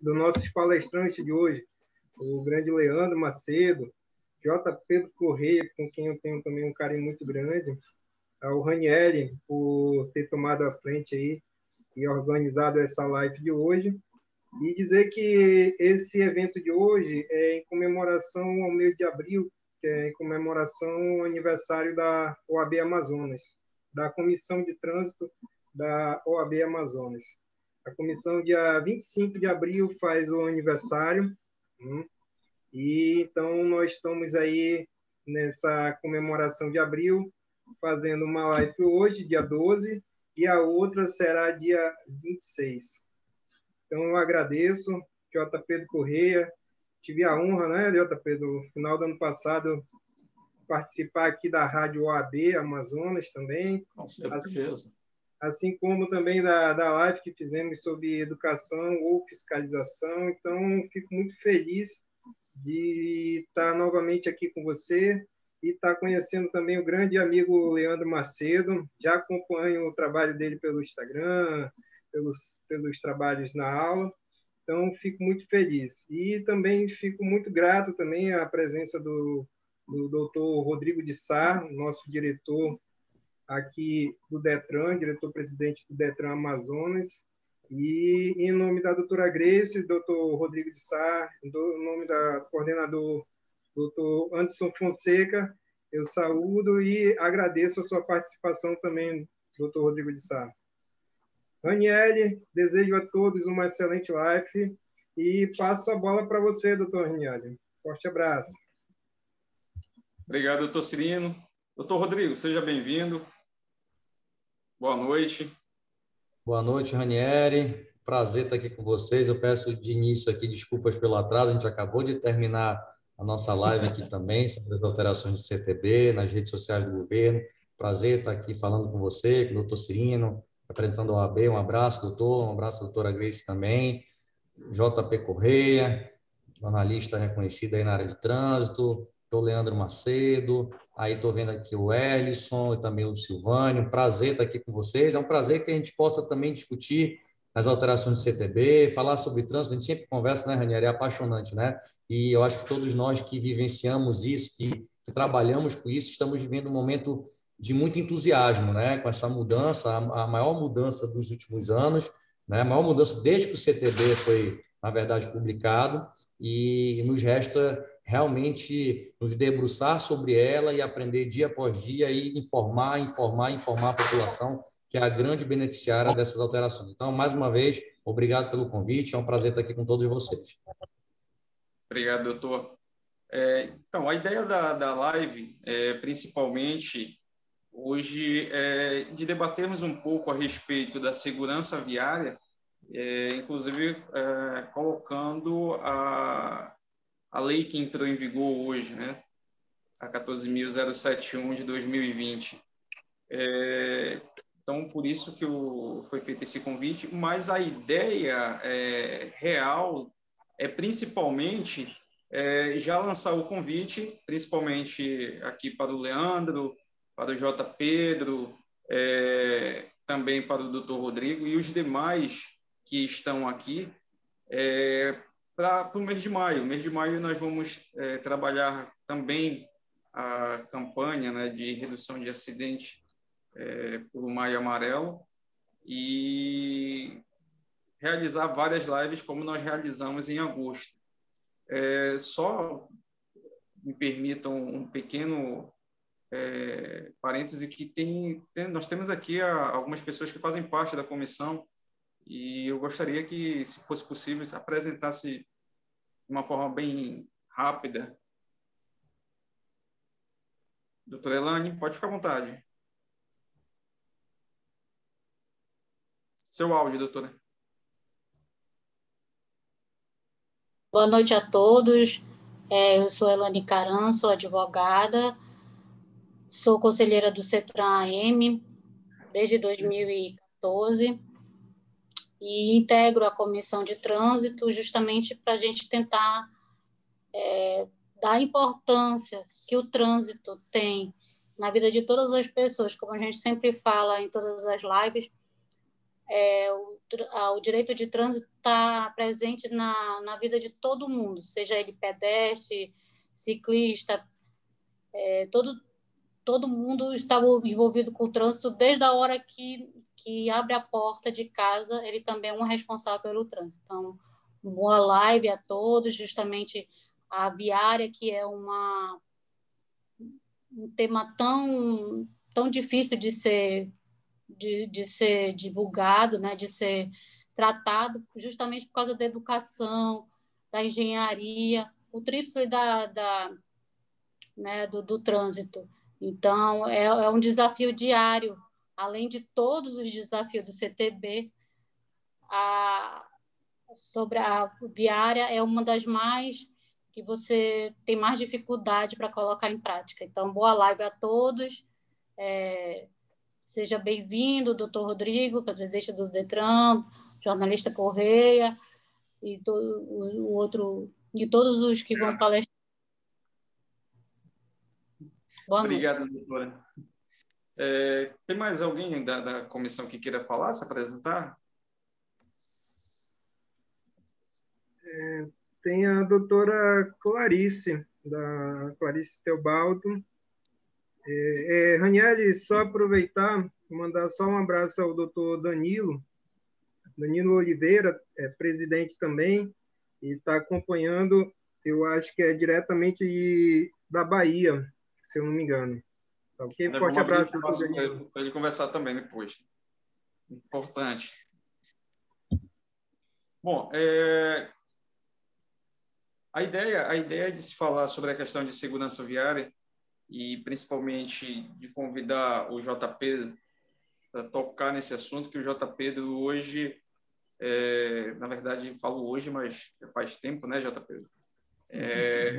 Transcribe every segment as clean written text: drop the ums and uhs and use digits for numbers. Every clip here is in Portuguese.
dos nossos palestrantes de hoje, o grande Leandro Macedo, J. Pedro Correia, com quem eu tenho também um carinho muito grande, ao Ranieri, por ter tomado a frente aí e organizado essa live de hoje, e dizer que esse evento de hoje é em comemoração ao mês de abril, que é em comemoração ao aniversário da OAB Amazonas, da Comissão de Trânsito da OAB Amazonas. A comissão, dia 25 de abril, faz o aniversário, e então nós estamos aí nessa comemoração de abril, fazendo uma live hoje, dia 12, e a outra será dia 26. Então, eu agradeço, J. Pedro Correia. Tive a honra, né, J. Pedro, no final do ano passado, participar aqui da Rádio OAB Amazonas também. Com certeza. Assim como também da live que fizemos sobre educação ou fiscalização. Então, fico muito feliz de estar novamente aqui com você e estar conhecendo também o grande amigo Leandro Macedo. Já acompanho o trabalho dele pelo Instagram, pelos trabalhos na aula. Então, fico muito feliz. E também fico muito grato também à presença do doutor Rodrigo de Sá, nosso diretor aqui do DETRAN, diretor-presidente do DETRAN Amazonas, e em nome da doutora Grace, doutor Rodrigo de Sá, em nome do coordenador doutor Anderson Fonseca, eu saúdo e agradeço a sua participação também, doutor Rodrigo de Sá. Ranieri, desejo a todos uma excelente live e passo a bola para você, doutor Ranieri. Forte abraço. Obrigado, doutor Cirino. Doutor Rodrigo, seja bem-vindo. Boa noite. Boa noite, Ranieri. Prazer estar aqui com vocês. Eu peço de início aqui desculpas pelo atraso. A gente acabou de terminar a nossa live aqui também sobre as alterações do CTB nas redes sociais do governo. Prazer estar aqui falando com você, com o doutor Cirino, apresentando a OAB. Um abraço, doutor. Um abraço, doutora Grace também. JP Correia, jornalista reconhecido aí na área de trânsito. Doutor Leandro Macedo, aí estou vendo aqui o Ellison e também o Silvânio. Prazer estar aqui com vocês. É um prazer que a gente possa também discutir as alterações do CTB, falar sobre trânsito. A gente sempre conversa, né, Ranieri? É apaixonante, né? E eu acho que todos nós que vivenciamos isso, que trabalhamos com isso, estamos vivendo um momento de muito entusiasmo, né? Com essa mudança, a maior mudança dos últimos anos, né? A maior mudança desde que o CTB foi, na verdade, publicado, e nos resta realmente nos debruçar sobre ela e aprender dia após dia e informar a população, que é a grande beneficiária dessas alterações. Então, mais uma vez, obrigado pelo convite, é um prazer estar aqui com todos vocês. Obrigado, doutor. Então, a ideia da live, principalmente hoje, é de debatermos um pouco a respeito da segurança viária, inclusive colocando a lei que entrou em vigor hoje, né? A 14.071 de 2020. Então, por isso que foi feito esse convite, mas a ideia real é principalmente já lançar o convite, principalmente aqui para o Leandro, para o J. Pedro, também para o Dr. Rodrigo e os demais que estão aqui, para o mês de maio. No mês de maio nós vamos trabalhar também a campanha, né, de redução de acidentes por Maio Amarelo e realizar várias lives como nós realizamos em agosto. Só me permitam um pequeno parêntese que nós temos aqui algumas pessoas que fazem parte da comissão e eu gostaria que, se fosse possível, apresentasse de uma forma bem rápida. Doutora Elane, pode ficar à vontade. Seu áudio, doutora. Boa noite a todos. Eu sou Elane Caran, sou advogada, sou conselheira do CETRAN-AM desde 2014 e integro a Comissão de Trânsito justamente para a gente tentar dar a importância que o trânsito tem na vida de todas as pessoas, como a gente sempre fala em todas as lives. O o direito de trânsito está presente na vida de todo mundo, seja ele pedestre, ciclista, todo mundo está envolvido com o trânsito desde a hora que abre a porta de casa, ele também é um responsável pelo trânsito. Então, boa live a todos, justamente a viária, que é um tema tão difícil de ser divulgado, né, de ser tratado, justamente por causa da educação, da engenharia, o tríplice né, do trânsito. Então, é um desafio diário, além de todos os desafios do CTB, sobre a viária é uma das mais que você tem mais dificuldade para colocar em prática. Então, boa live a todos. Seja bem-vindo, doutor Rodrigo, presidente do Detran, jornalista Correia, e todos os que vão palestrar. Boa Obrigado, noite. doutora. Tem mais alguém da comissão que queira falar, se apresentar? Tem a doutora Clarice, da Clarice Teobaldo. Ranieri, só aproveitar e mandar só um abraço ao doutor Danilo Oliveira, presidente também, e está acompanhando, eu acho que é diretamente da Bahia, se eu não me engano. Tá, ok? Forte abraço, doutor Danilo. Para ele conversar também depois. Importante. Bom, a ideia de se falar sobre a questão de segurança viária e principalmente de convidar o JP para tocar nesse assunto, que o JP hoje, na verdade, falo hoje, mas faz tempo, né, JP? É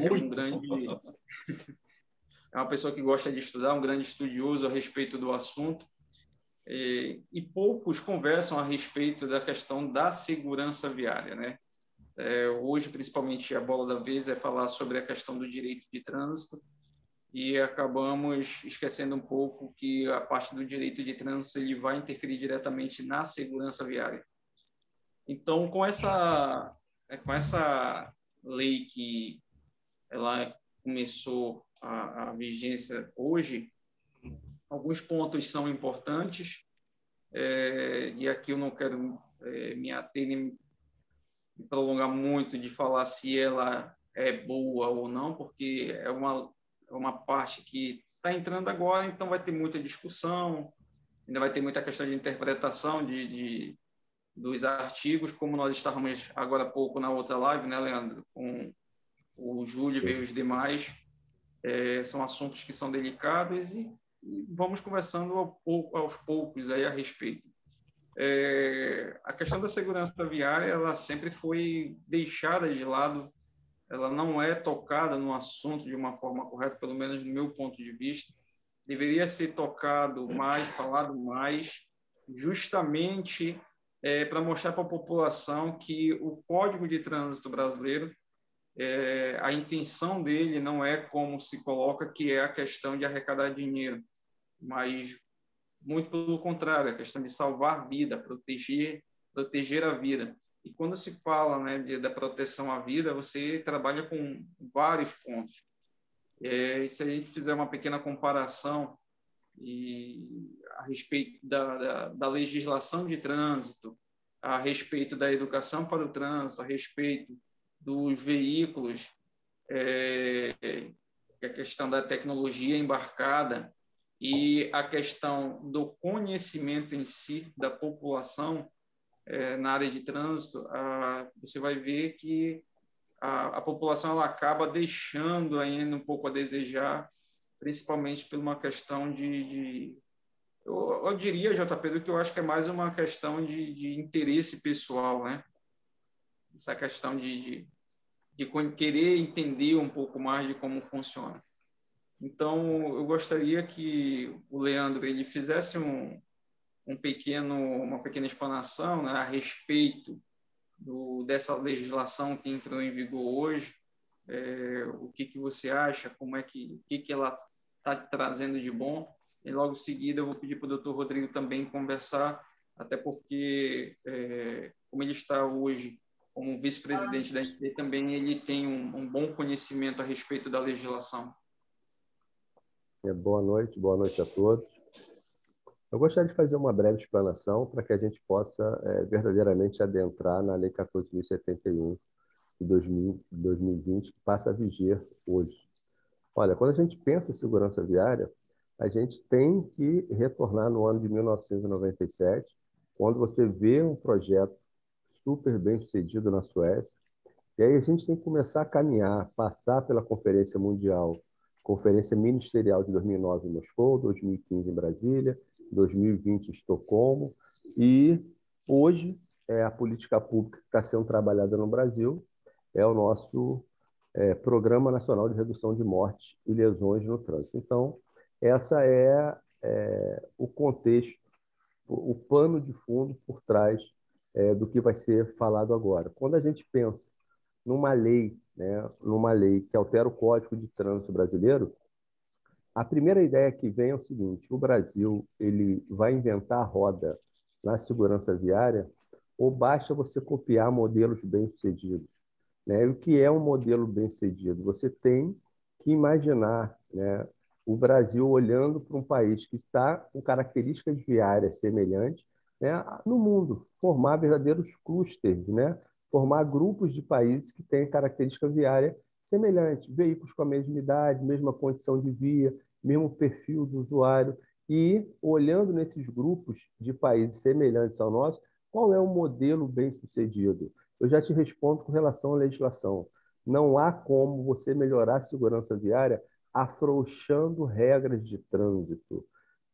uma pessoa que gosta de estudar, um grande estudioso a respeito do assunto, e poucos conversam a respeito da questão da segurança viária, né? Hoje, principalmente, a bola da vez é falar sobre a questão do direito de trânsito, e acabamos esquecendo um pouco que a parte do direito de trânsito ele vai interferir diretamente na segurança viária. Então, com essa lei que ela começou a vigência hoje, alguns pontos são importantes, e aqui eu não quero me ater nem me prolongar muito de falar se ela é boa ou não, porque é uma parte que está entrando agora, então vai ter muita discussão, ainda vai ter muita questão de interpretação dos artigos, como nós estávamos agora há pouco na outra live, né, Leandro? Com o Júlio e os demais. São assuntos que são delicados e vamos conversando aos poucos aí a respeito. A questão da segurança viária, ela sempre foi deixada de lado, ela não é tocada no assunto de uma forma correta, pelo menos no meu ponto de vista. Deveria ser tocado mais, falado mais, justamente para mostrar para a população que o Código de Trânsito brasileiro, a intenção dele não é como se coloca, que é a questão de arrecadar dinheiro, mas muito pelo contrário, a questão de salvar vida, proteger a vida. E quando se fala, né, da proteção à vida, você trabalha com vários pontos. E se a gente fizer uma pequena comparação a respeito da legislação de trânsito, a respeito da educação para o trânsito, a respeito dos veículos, a questão da tecnologia embarcada e a questão do conhecimento em si da população na área de trânsito, você vai ver que a população ela acaba deixando ainda um pouco a desejar, principalmente por uma questão eu diria, JP, que eu acho que é mais uma questão de interesse pessoal, né? Essa questão de querer entender um pouco mais de como funciona. Então, eu gostaria que o Leandro ele fizesse uma pequena explanação, né, a respeito dessa legislação que entrou em vigor hoje, o que você acha, como é o que ela está trazendo de bom, e logo em seguida eu vou pedir para o doutor Rodrigo também conversar até porque, como ele está hoje como vice-presidente da NTT, também ele tem um bom conhecimento a respeito da legislação. Boa noite a todos. Eu gostaria de fazer uma breve explanação para que a gente possa verdadeiramente adentrar na Lei 14.071 de 2020, que passa a viger hoje. Olha, quando a gente pensa em segurança viária, a gente tem que retornar no ano de 1997, quando você vê um projeto super bem sucedido na Suécia, e aí a gente tem que começar a caminhar, passar pela Conferência Mundial, Conferência Ministerial de 2009 em Moscou, 2015 em Brasília, 2020 em Estocolmo, e hoje a política pública que está sendo trabalhada no Brasil é o nosso Programa Nacional de Redução de Mortes e Lesões no Trânsito. Então, essa o contexto, o pano de fundo por trás do que vai ser falado agora. Quando a gente pensa numa lei que altera o Código de Trânsito brasileiro, a primeira ideia que vem é o seguinte: o Brasil ele vai inventar a roda na segurança viária, ou basta você copiar modelos bem-sucedidos? Né? E o que é um modelo bem-sucedido? Você tem que imaginar, né, o Brasil olhando para um país que está com características viárias semelhantes, né, no mundo, formar verdadeiros clusters, né? Formar grupos de países que têm característica viária semelhante, veículos com a mesma idade, mesma condição de via, mesmo perfil do usuário, e olhando nesses grupos de países semelhantes ao nosso, qual é o modelo bem-sucedido? Eu já te respondo com relação à legislação. Não há como você melhorar a segurança viária afrouxando regras de trânsito.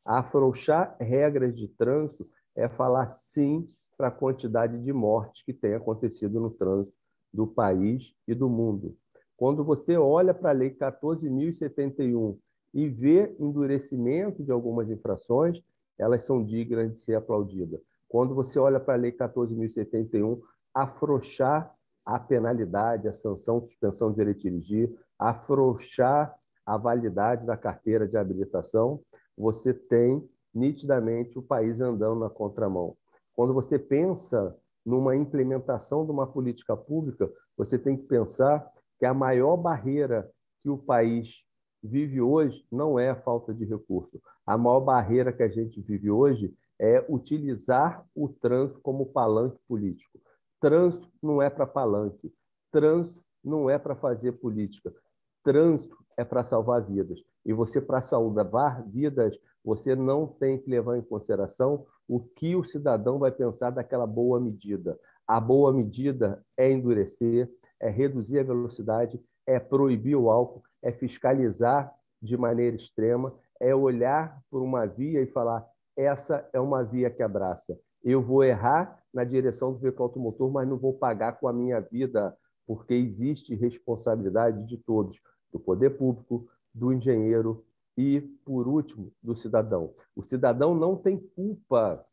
Afrouxar regras de trânsito é falar sim para a quantidade de mortes que tem acontecido no trânsito do país e do mundo. Quando você olha para a Lei 14.071 e vê endurecimento de algumas infrações, elas são dignas de ser aplaudidas. Quando você olha para a Lei 14.071, afrouxar a penalidade, a sanção, suspensão de direito de dirigir, afrouxar a validade da carteira de habilitação, você tem nitidamente o país andando na contramão. Quando você pensa numa implementação de uma política pública, você tem que pensar que a maior barreira que o país vive hoje não é a falta de recurso. A maior barreira que a gente vive hoje é utilizar o trânsito como palanque político. Trânsito não é para palanque. Trânsito não é para fazer política. Trânsito é para salvar vidas. E você, para salvar vidas, você não tem que levar em consideração o que o cidadão vai pensar daquela boa medida. A boa medida é endurecer, é reduzir a velocidade, é proibir o álcool, é fiscalizar de maneira extrema, é olhar por uma via e falar: essa é uma via que abraça. Eu vou errar na direção do veículo automotor, mas não vou pagar com a minha vida, porque existe responsabilidade de todos, do poder público, do engenheiro e, por último, do cidadão. O cidadão não tem culpa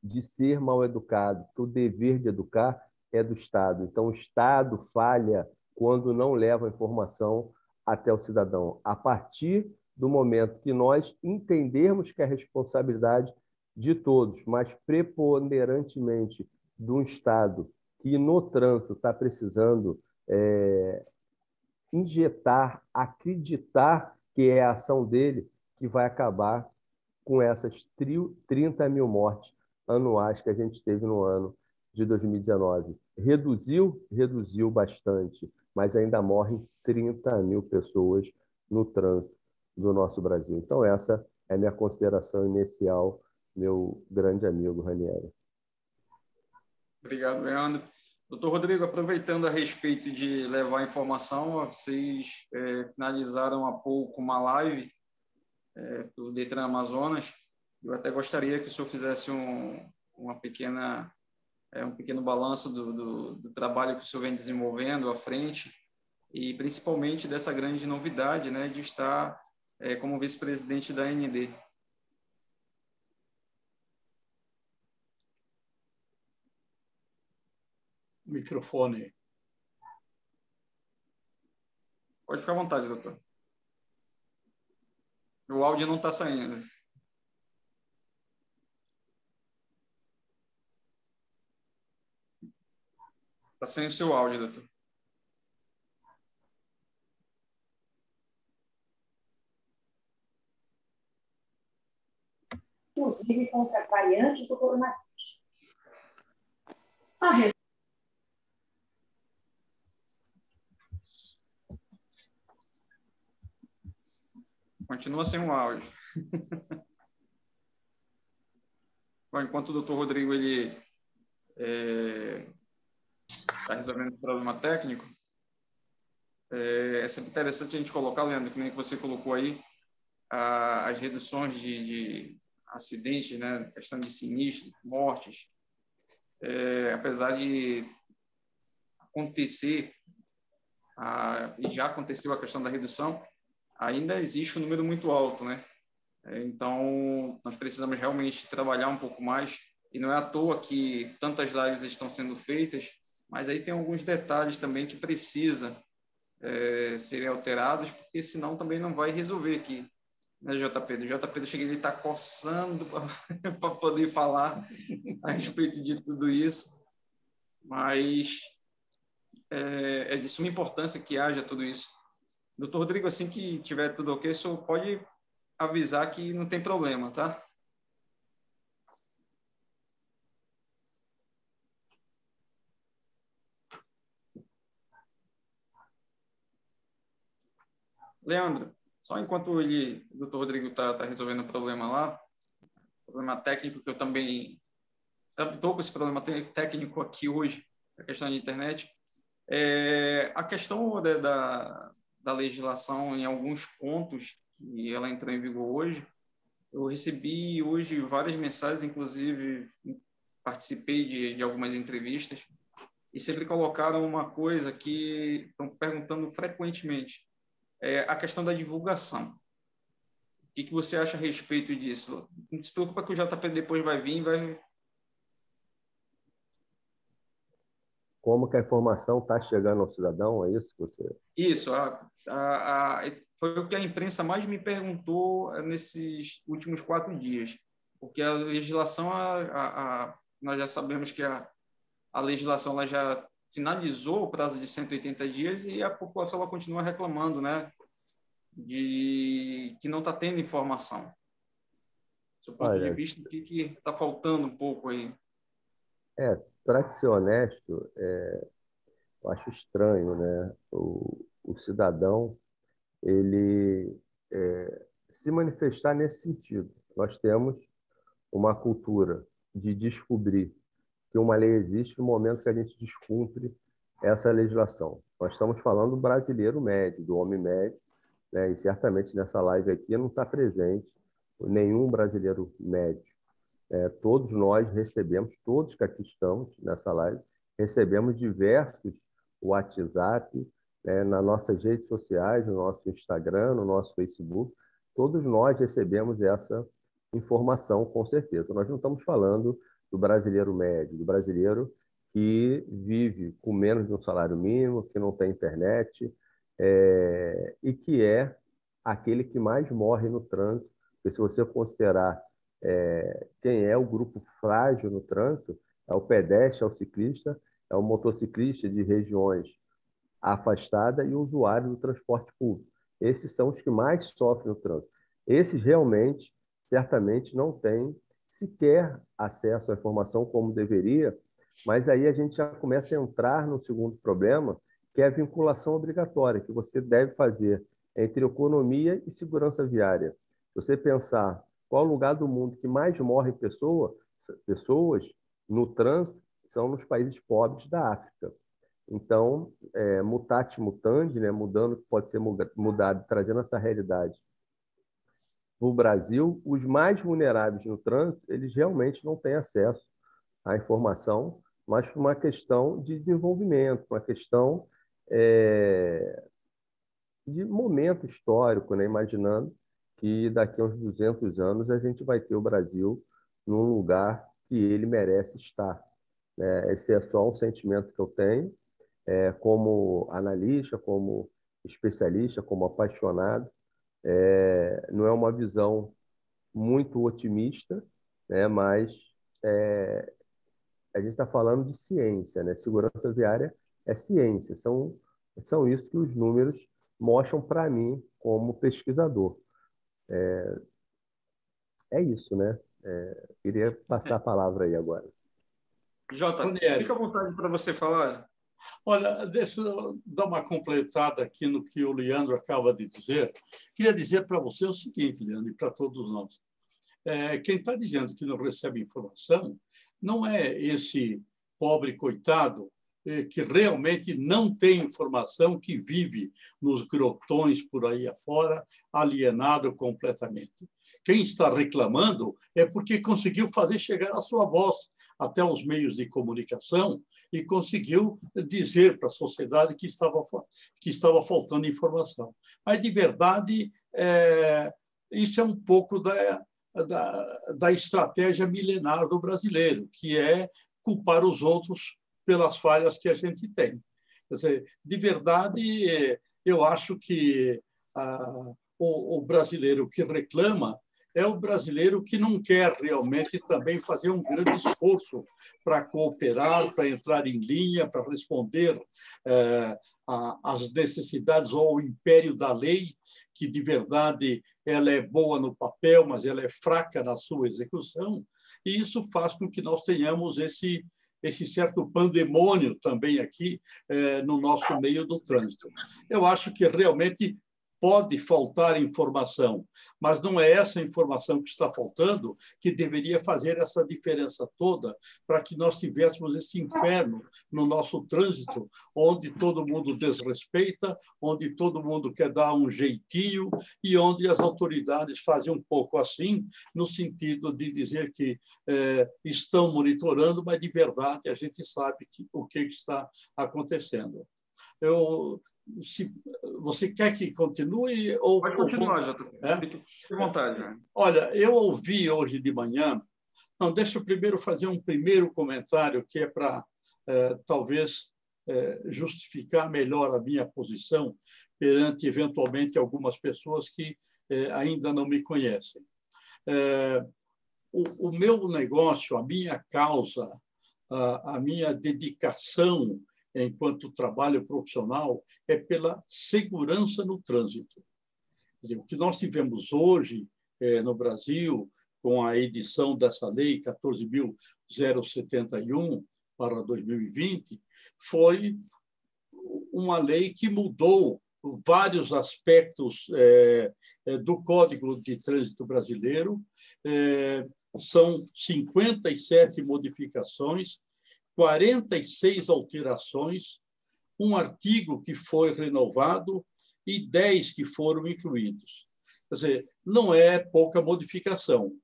de ser mal educado, porque o dever de educar é do Estado. Então, o Estado falha quando não leva a informação até o cidadão. A partir do momento que nós entendermos que é a responsabilidade de todos, mas preponderantemente de um Estado que no trânsito está precisando injetar, acreditar que é a ação dele que vai acabar com essas 30 mil mortes anuais que a gente teve no ano de 2019. Reduziu bastante, mas ainda morrem 30 mil pessoas no trânsito do nosso Brasil. Então, essa é a minha consideração inicial, meu grande amigo Ranieri. Obrigado, Leandro. Doutor Rodrigo, aproveitando a respeito de levar informação, vocês finalizaram há pouco uma live do Detran Amazonas. Eu até gostaria que o senhor fizesse um pequeno balanço do trabalho que o senhor vem desenvolvendo à frente e principalmente dessa grande novidade, né, de estar como vice-presidente da AND. Microfone. Pode ficar à vontade, doutor. O áudio não está saindo. Está sem o seu áudio, doutor. Inclusive contra variantes do coronavírus. Continua sem o áudio. Bom, enquanto o doutor Rodrigo está resolvendo o problema técnico, é sempre interessante a gente colocar, Leandro, que nem que você colocou aí, as reduções de acidentes, né, questão de sinistros, mortes, apesar de acontecer, e já aconteceu a questão da redução, ainda existe um número muito alto, né? Então, nós precisamos realmente trabalhar um pouco mais, e não é à toa que tantas lives estão sendo feitas, mas aí tem alguns detalhes também que precisam serem alterados, porque senão também não vai resolver aqui, né, JP? O JP chega, ele está coçando para poder falar a respeito de tudo isso, mas é de suma importância que haja tudo isso. Doutor Rodrigo, assim que tiver tudo ok, o senhor pode avisar que não tem problema, tá? Leandro, só enquanto o doutor Rodrigo está resolvendo o problema lá, problema técnico, que eu também estou com esse problema técnico aqui hoje, a questão da internet, a questão da legislação em alguns pontos, e ela entrou em vigor hoje, eu recebi hoje várias mensagens, inclusive participei de algumas entrevistas, e sempre colocaram uma coisa que estão perguntando frequentemente, a questão da divulgação. O que você acha a respeito disso? Não se preocupa que o JP depois vai vir e vai... Como que a informação está chegando ao cidadão? É isso que você... Isso. Foi o que a imprensa mais me perguntou nesses últimos 4 dias. Porque a legislação, nós já sabemos que a legislação ela já finalizou o prazo de 180 dias e a população ela continua reclamando, né? De que não está tendo informação. Do seu ponto de vista, o que está faltando um pouco aí? Para ser honesto, eu acho estranho, né? O cidadão ele se manifestar nesse sentido. Nós temos uma cultura de descobrir que uma lei existe no momento que a gente descumpre essa legislação. Nós estamos falando do brasileiro médio, do homem médio, né? E certamente nessa live aqui não está presente nenhum brasileiro médio. Todos nós recebemos, todos que aqui estamos nessa live, recebemos diversos WhatsApp, né, nas nossas redes sociais, no nosso Instagram, no nosso Facebook. Todos nós recebemos essa informação, com certeza. Nós não estamos falando do brasileiro médio, do brasileiro que vive com menos de um salário mínimo, que não tem internet, e que é aquele que mais morre no trânsito. Porque se você considerar quem é o grupo frágil no trânsito, é o pedestre, é o ciclista, é o motociclista de regiões afastadas e o usuário do transporte público. Esses são os que mais sofrem no trânsito. Esses realmente, certamente, não têm sequer acesso à informação como deveria, mas aí a gente já começa a entrar no segundo problema, que é a vinculação obrigatória, que você deve fazer entre economia e segurança viária. Se você pensar qual lugar do mundo que mais morre pessoas no trânsito, são nos países pobres da África. Então, mutatis mutandis, né, mudando o que pode ser mudado, trazendo essa realidade para o Brasil, os mais vulneráveis no trânsito, eles realmente não têm acesso à informação, mas por uma questão de desenvolvimento, uma questão de momento histórico, né, imaginando que daqui a uns 200 anos a gente vai ter o Brasil num lugar que ele merece estar. Esse é só um sentimento que eu tenho, como analista, como especialista, como apaixonado. Não é uma visão muito otimista, né, mas a gente está falando de ciência, né? Segurança viária é ciência. São isso que os números mostram para mim como pesquisador. É isso, né? Queria passar a palavra aí agora. Jota, fica à vontade para você falar. Olha, deixa eu dar uma completada aqui no que o Leandro acaba de dizer. Queria dizer para você o seguinte, Leandro, e para todos nós. Quem está dizendo que não recebe informação não é esse pobre coitado que realmente não tem informação, que vive nos grotões por aí afora, alienado completamente. Quem está reclamando é porque conseguiu fazer chegar a sua voz até os meios de comunicação e conseguiu dizer para a sociedade que estava faltando informação. Mas, de verdade, isso é um pouco da estratégia milenar do brasileiro, que é culpar os outros pelas falhas que a gente tem. Quer dizer, de verdade, eu acho que o brasileiro que reclama é o brasileiro que não quer realmente também fazer um grande esforço para cooperar, para entrar em linha, para responder às necessidades ou ao império da lei, que, de verdade, ela é boa no papel, mas ela é fraca na sua execução, e isso faz com que nós tenhamos esse certo pandemônio também aqui no nosso meio do trânsito. Eu acho que realmente pode faltar informação, mas não é essa informação que está faltando que deveria fazer essa diferença toda para que nós tivéssemos esse inferno no nosso trânsito, onde todo mundo desrespeita, onde todo mundo quer dar um jeitinho e onde as autoridades fazem um pouco assim, no sentido de dizer que estão monitorando, mas de verdade a gente sabe o que está acontecendo. Se você quer que continue? Pode continuar, Jota. Fique à vontade. Olha, eu ouvi hoje de manhã... Não, deixa eu primeiro fazer um primeiro comentário que é para, talvez, justificar melhor a minha posição perante, eventualmente, algumas pessoas que ainda não me conhecem. O meu negócio, a minha causa, a minha dedicação enquanto trabalho profissional, é pela segurança no trânsito. Quer dizer, o que nós tivemos hoje no Brasil, com a edição dessa lei 14.071 para 2020, foi uma lei que mudou vários aspectos do Código de Trânsito brasileiro. São 57 modificações, 46 alterações, um artigo que foi renovado e 10 que foram incluídos. Quer dizer, não é pouca modificação.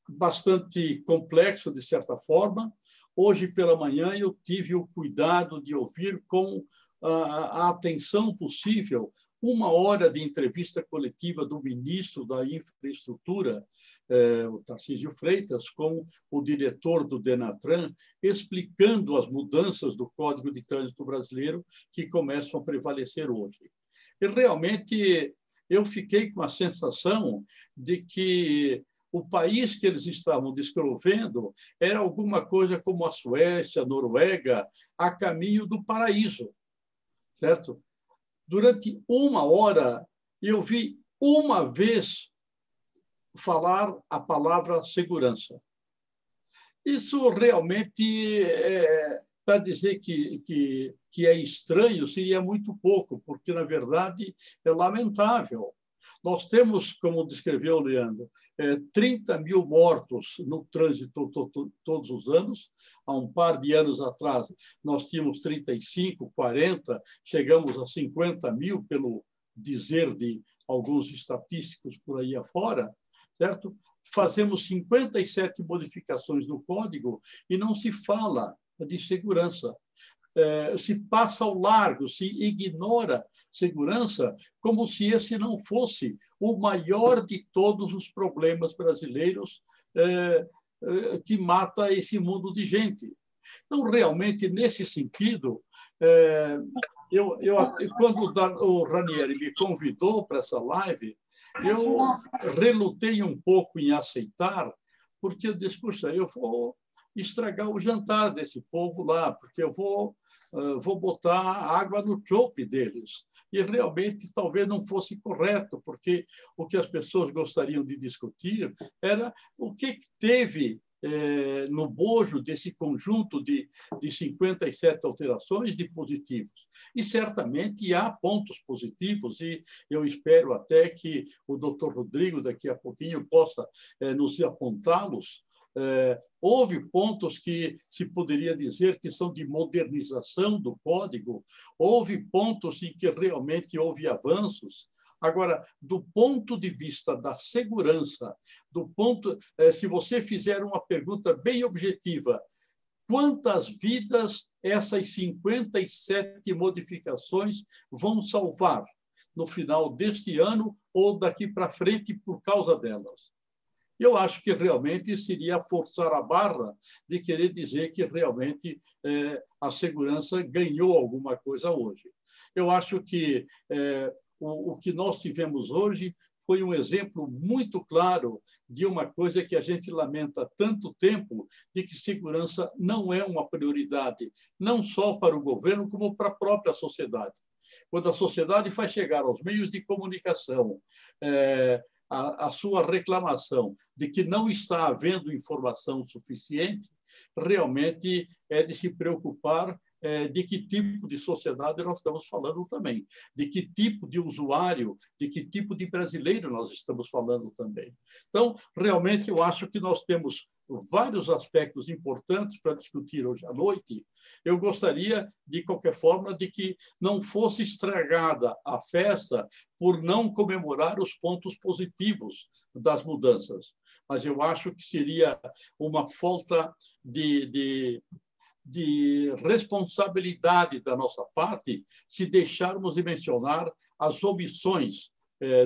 Bastante complexo, de certa forma. Hoje, pela manhã, eu tive o cuidado de ouvir com a atenção possível 1 hora de entrevista coletiva do ministro da Infraestrutura, o Tarcísio Freitas, com o diretor do Denatran, explicando as mudanças do Código de Trânsito brasileiro que começam a prevalecer hoje. E, realmente, eu fiquei com a sensação de que o país que eles estavam descrevendo era alguma coisa como a Suécia, a Noruega, a caminho do paraíso, certo? Durante 1 hora, eu vi uma vez falar a palavra segurança. Isso realmente, para dizer que é estranho, seria muito pouco, porque, na verdade, é lamentável. Nós temos, como descreveu o Leandro, 30 mil mortos no trânsito todos os anos. Há um par de anos atrás, nós tínhamos 35, 40, chegamos a 50 mil, pelo dizer de alguns estatísticos por aí afora, certo? Fazemos 57 modificações no código e não se fala de segurança. Se passa ao largo, se ignora segurança, como se esse não fosse o maior de todos os problemas brasileiros que mata esse mundo de gente. Então, realmente, nesse sentido, quando o Ranieri me convidou para essa live, eu relutei um pouco em aceitar, porque eu disse, puxa, eu vou estragar o jantar desse povo lá, porque eu vou botar água no chope deles. E realmente talvez não fosse correto, porque o que as pessoas gostariam de discutir era o que teve no bojo desse conjunto de 57 alterações de positivos. E certamente há pontos positivos, e eu espero até que o doutor Rodrigo, daqui a pouquinho, possa nos apontá-los. Houve pontos que se poderia dizer que são de modernização do código, houve pontos em que realmente houve avanços. Agora, do ponto de vista da segurança, se você fizer uma pergunta bem objetiva, quantas vidas essas 57 modificações vão salvar no final deste ano ou daqui para frente por causa delas? Eu acho que realmente seria forçar a barra de querer dizer que realmente a segurança ganhou alguma coisa hoje. Eu acho que o que nós tivemos hoje foi um exemplo muito claro de uma coisa que a gente lamenta há tanto tempo, de que segurança não é uma prioridade, não só para o governo, como para a própria sociedade. Quando a sociedade faz chegar aos meios de comunicação a sua reclamação de que não está havendo informação suficiente, realmente é de se preocupar de que tipo de sociedade nós estamos falando também, de que tipo de usuário, de que tipo de brasileiro nós estamos falando também. Então, realmente, eu acho que nós temos vários aspectos importantes para discutir hoje à noite. Eu gostaria, de qualquer forma, de que não fosse estragada a festa por não comemorar os pontos positivos das mudanças. Mas eu acho que seria uma falta de responsabilidade da nossa parte se deixarmos de mencionar as omissões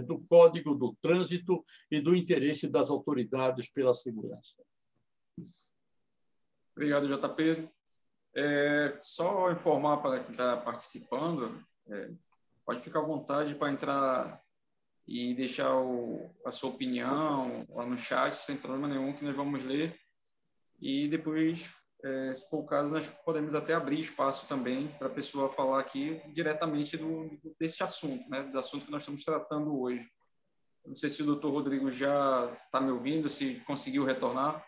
do Código do Trânsito e do interesse das autoridades pela segurança. Obrigado, JP. Só informar para quem está participando, pode ficar à vontade para entrar e deixar a sua opinião lá no chat, sem problema nenhum, que nós vamos ler. E depois, se for o caso, nós podemos até abrir espaço também para a pessoa falar aqui diretamente desse assunto, né, do assunto que nós estamos tratando hoje. Não sei se o doutor Rodrigo já está me ouvindo, se conseguiu retornar.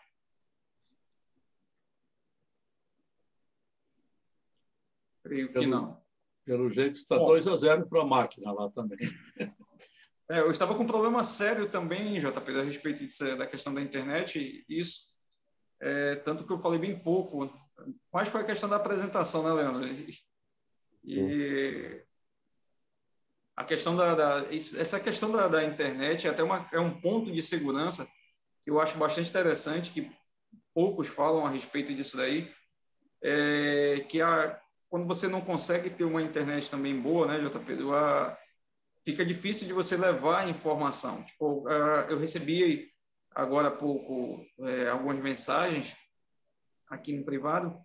Creio que não. Pelo jeito, está 2-0 para a máquina lá também. Eu estava com um problema sério também, JP, a respeito da questão da internet. Isso, tanto que eu falei bem pouco. Mas foi a questão da apresentação, né, Leandro? E a questão essa questão da internet é um ponto de segurança que eu acho bastante interessante, que poucos falam a respeito disso daí, quando você não consegue ter uma internet também boa, né, JP, fica difícil de você levar a informação. Tipo, eu recebi agora há pouco algumas mensagens aqui no privado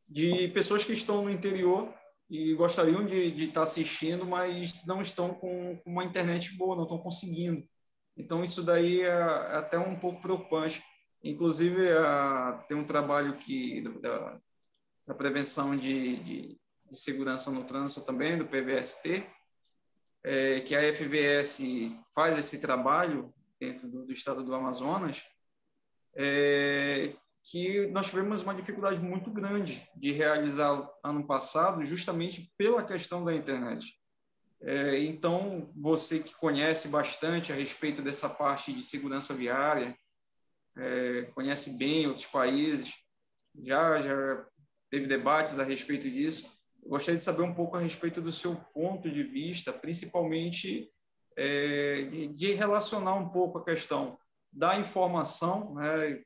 de pessoas que estão no interior e gostariam de estar assistindo, mas não estão com uma internet boa, não estão conseguindo. Então, isso daí é até um pouco preocupante. Inclusive, tem um trabalho da prevenção de segurança no trânsito também, do PVST, que a FVS faz esse trabalho dentro do estado do Amazonas, que nós tivemos uma dificuldade muito grande de realizar ano passado, justamente pela questão da internet. Então, você que conhece bastante a respeito dessa parte de segurança viária, conhece bem outros países, já teve debates a respeito disso. Eu gostaria de saber um pouco a respeito do seu ponto de vista, principalmente de relacionar um pouco a questão da informação, né,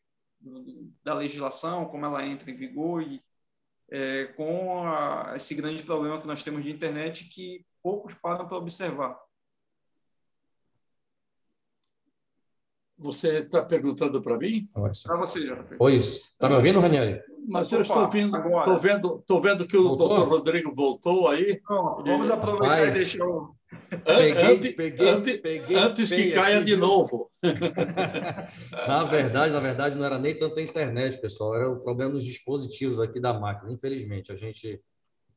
da legislação, como ela entra em vigor, e com esse grande problema que nós temos de internet que poucos param para observar. Você está perguntando para mim? Para você, JP. Oi, está me ouvindo, Ranieri? Mas eu estou vendo que o doutor Rodrigo voltou aí. Vamos aproveitar e deixar Antes que caia aqui, de novo. Na verdade, não era nem tanto a internet, pessoal, era o problema nos dispositivos aqui da máquina. Infelizmente, a gente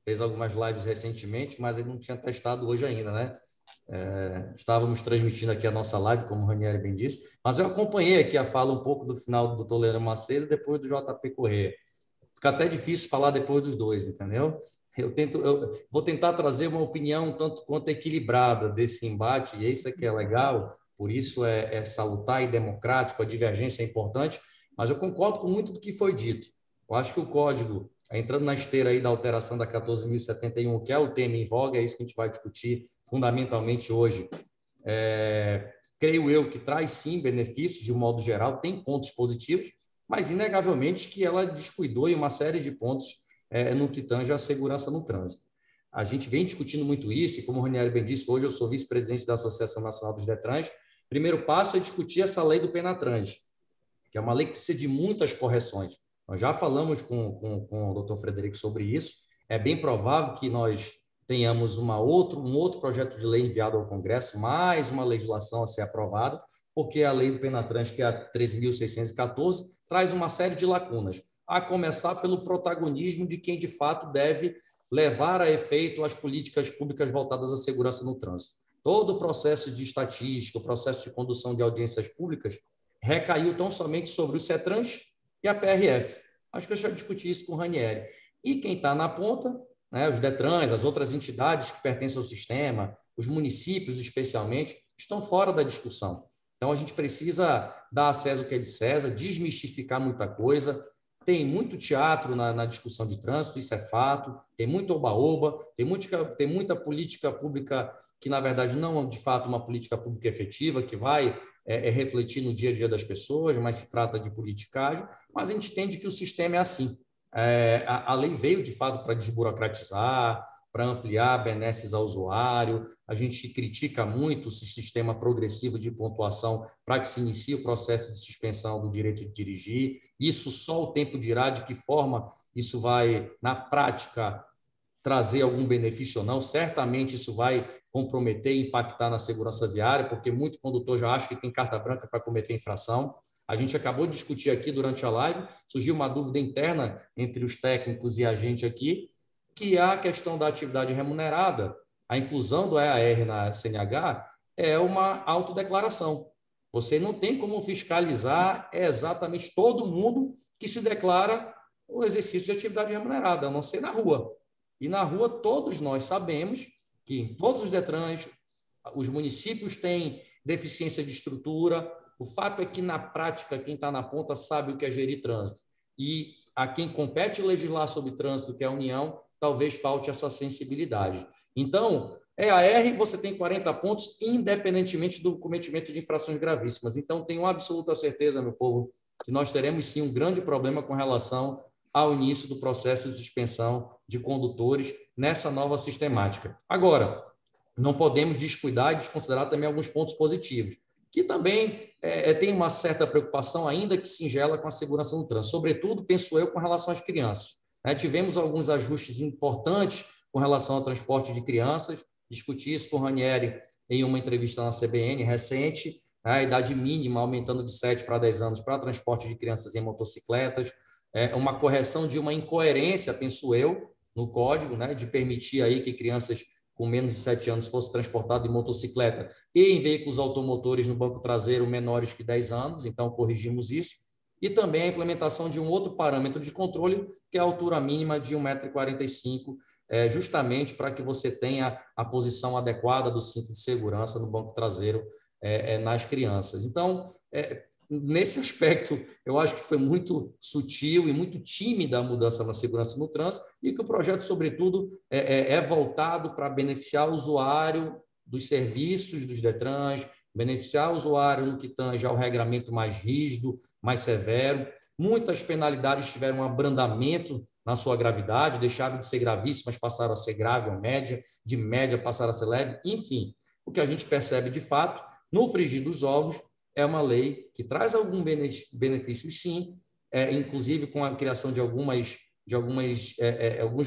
fez algumas lives recentemente, mas ele não tinha testado hoje ainda, né? Estávamos transmitindo aqui a nossa live, como o Ranieri bem disse, mas eu acompanhei aqui a fala um pouco do final do Dr. Leandro Macedo e depois do JP Corrêa. Fica até difícil falar depois dos dois, entendeu? Eu vou tentar trazer uma opinião tanto quanto equilibrada desse embate, e isso é que é legal, por isso é salutar e democrático, a divergência é importante, mas eu concordo com muito do que foi dito. Eu acho que o código, entrando na esteira aí da alteração da 14.071, que é o tema em voga, é isso que a gente vai discutir fundamentalmente hoje, creio eu que traz sim benefícios de um modo geral, tem pontos positivos, mas inegavelmente que ela descuidou em uma série de pontos no que tange a segurança no trânsito. A gente vem discutindo muito isso, e como o Ranieri bem disse, hoje eu sou vice-presidente da Associação Nacional dos Detrans. Primeiro passo é discutir essa lei do Penatrans, que é uma lei que precisa de muitas correções. Nós já falamos com o Dr. Frederico sobre isso. É bem provável que nós tenhamos um outro projeto de lei enviado ao Congresso, mais uma legislação a ser aprovada, porque a lei do Penatrans, que é a 13.614, traz uma série de lacunas, a começar pelo protagonismo de quem, de fato, deve levar a efeito as políticas públicas voltadas à segurança no trânsito. Todo o processo de estatística, o processo de condução de audiências públicas recaiu tão somente sobre o CETRANS e a PRF. Acho que eu já discuti isso com o Ranieri. E quem está na ponta, né, os DETRANS, as outras entidades que pertencem ao sistema, os municípios especialmente, estão fora da discussão. Então, a gente precisa dar a César o que é de César, desmistificar muita coisa. Tem muito teatro na discussão de trânsito, isso é fato. Tem muito oba-oba, tem muita política pública que, na verdade, não é, de fato, uma política pública efetiva, que vai refletir no dia a dia das pessoas, mas se trata de politicagem. Mas a gente entende que o sistema é assim. A lei veio, de fato, para desburocratizar, para ampliar benesses ao usuário. A gente critica muito o sistema progressivo de pontuação para que se inicie o processo de suspensão do direito de dirigir. Isso só o tempo dirá de que forma isso vai, na prática, trazer algum benefício ou não. Certamente isso vai comprometer e impactar na segurança viária, porque muito condutor já acha que tem carta branca para cometer infração. A gente acabou de discutir aqui durante a live, surgiu uma dúvida interna entre os técnicos e a gente aqui, que a questão da atividade remunerada, a inclusão do EAR na CNH é uma autodeclaração. Você não tem como fiscalizar exatamente todo mundo que se declara o exercício de atividade remunerada, a não ser na rua. E na rua todos nós sabemos que em todos os DETRANs, os municípios têm deficiência de estrutura. O fato é que, na prática, quem está na ponta sabe o que é gerir trânsito. E a quem compete legislar sobre trânsito, que é a União, talvez falte essa sensibilidade. Então, EAR, você tem 40 pontos, independentemente do cometimento de infrações gravíssimas. Então, tenho absoluta certeza, meu povo, que nós teremos, sim, um grande problema com relação ao início do processo de suspensão de condutores nessa nova sistemática. Agora, não podemos descuidar e desconsiderar também alguns pontos positivos, que também tem uma certa preocupação, ainda que singela, com a segurança no trânsito. Sobretudo, penso eu, com relação às crianças. Tivemos alguns ajustes importantes com relação ao transporte de crianças. Discuti isso com o Ranieri em uma entrevista na CBN recente, a idade mínima aumentando de 7 para 10 anos para transporte de crianças em motocicletas, uma correção de uma incoerência, penso eu, no código, de permitir aí que crianças com menos de 7 anos fossem transportadas em motocicleta e em veículos automotores no banco traseiro menores que 10 anos, então corrigimos isso. E também a implementação de um outro parâmetro de controle, que é a altura mínima de 1,45 m, justamente para que você tenha a posição adequada do cinto de segurança no banco traseiro nas crianças. Então, nesse aspecto, eu acho que foi muito sutil e muito tímida a mudança na segurança no trânsito e que o projeto, sobretudo, é voltado para beneficiar o usuário dos serviços dos DETRANs, beneficiar o usuário no que tange ao regramento mais rígido, mais severo. Muitas penalidades tiveram um abrandamento na sua gravidade, deixaram de ser gravíssimas, passaram a ser grave ou média, de média passaram a ser leve. Enfim, o que a gente percebe de fato, no frigir dos ovos, é uma lei que traz algum benefício, sim, inclusive com a criação de alguns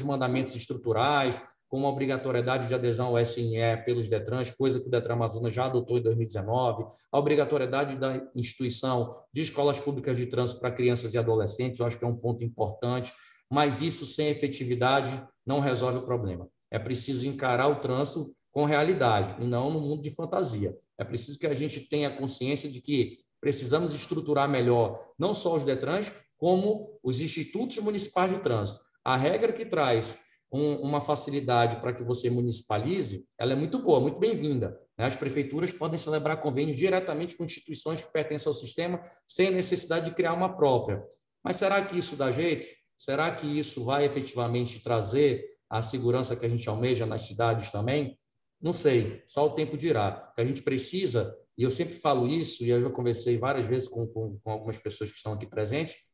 mandamentos estruturais, como a obrigatoriedade de adesão ao SNE pelos DETRANs, coisa que o DETRAN Amazonas já adotou em 2019, a obrigatoriedade da instituição de escolas públicas de trânsito para crianças e adolescentes, eu acho que é um ponto importante, mas isso sem efetividade não resolve o problema. É preciso encarar o trânsito com realidade, e não no mundo de fantasia. É preciso que a gente tenha consciência de que precisamos estruturar melhor não só os DETRANs, como os institutos municipais de trânsito. A regra que traz uma facilidade para que você municipalize, ela é muito boa, muito bem-vinda. As prefeituras podem celebrar convênios diretamente com instituições que pertencem ao sistema, sem necessidade de criar uma própria. Mas será que isso dá jeito? Será que isso vai efetivamente trazer a segurança que a gente almeja nas cidades também? Não sei, só o tempo dirá. O que a gente precisa, e eu sempre falo isso, e eu já conversei várias vezes com algumas pessoas que estão aqui presentes,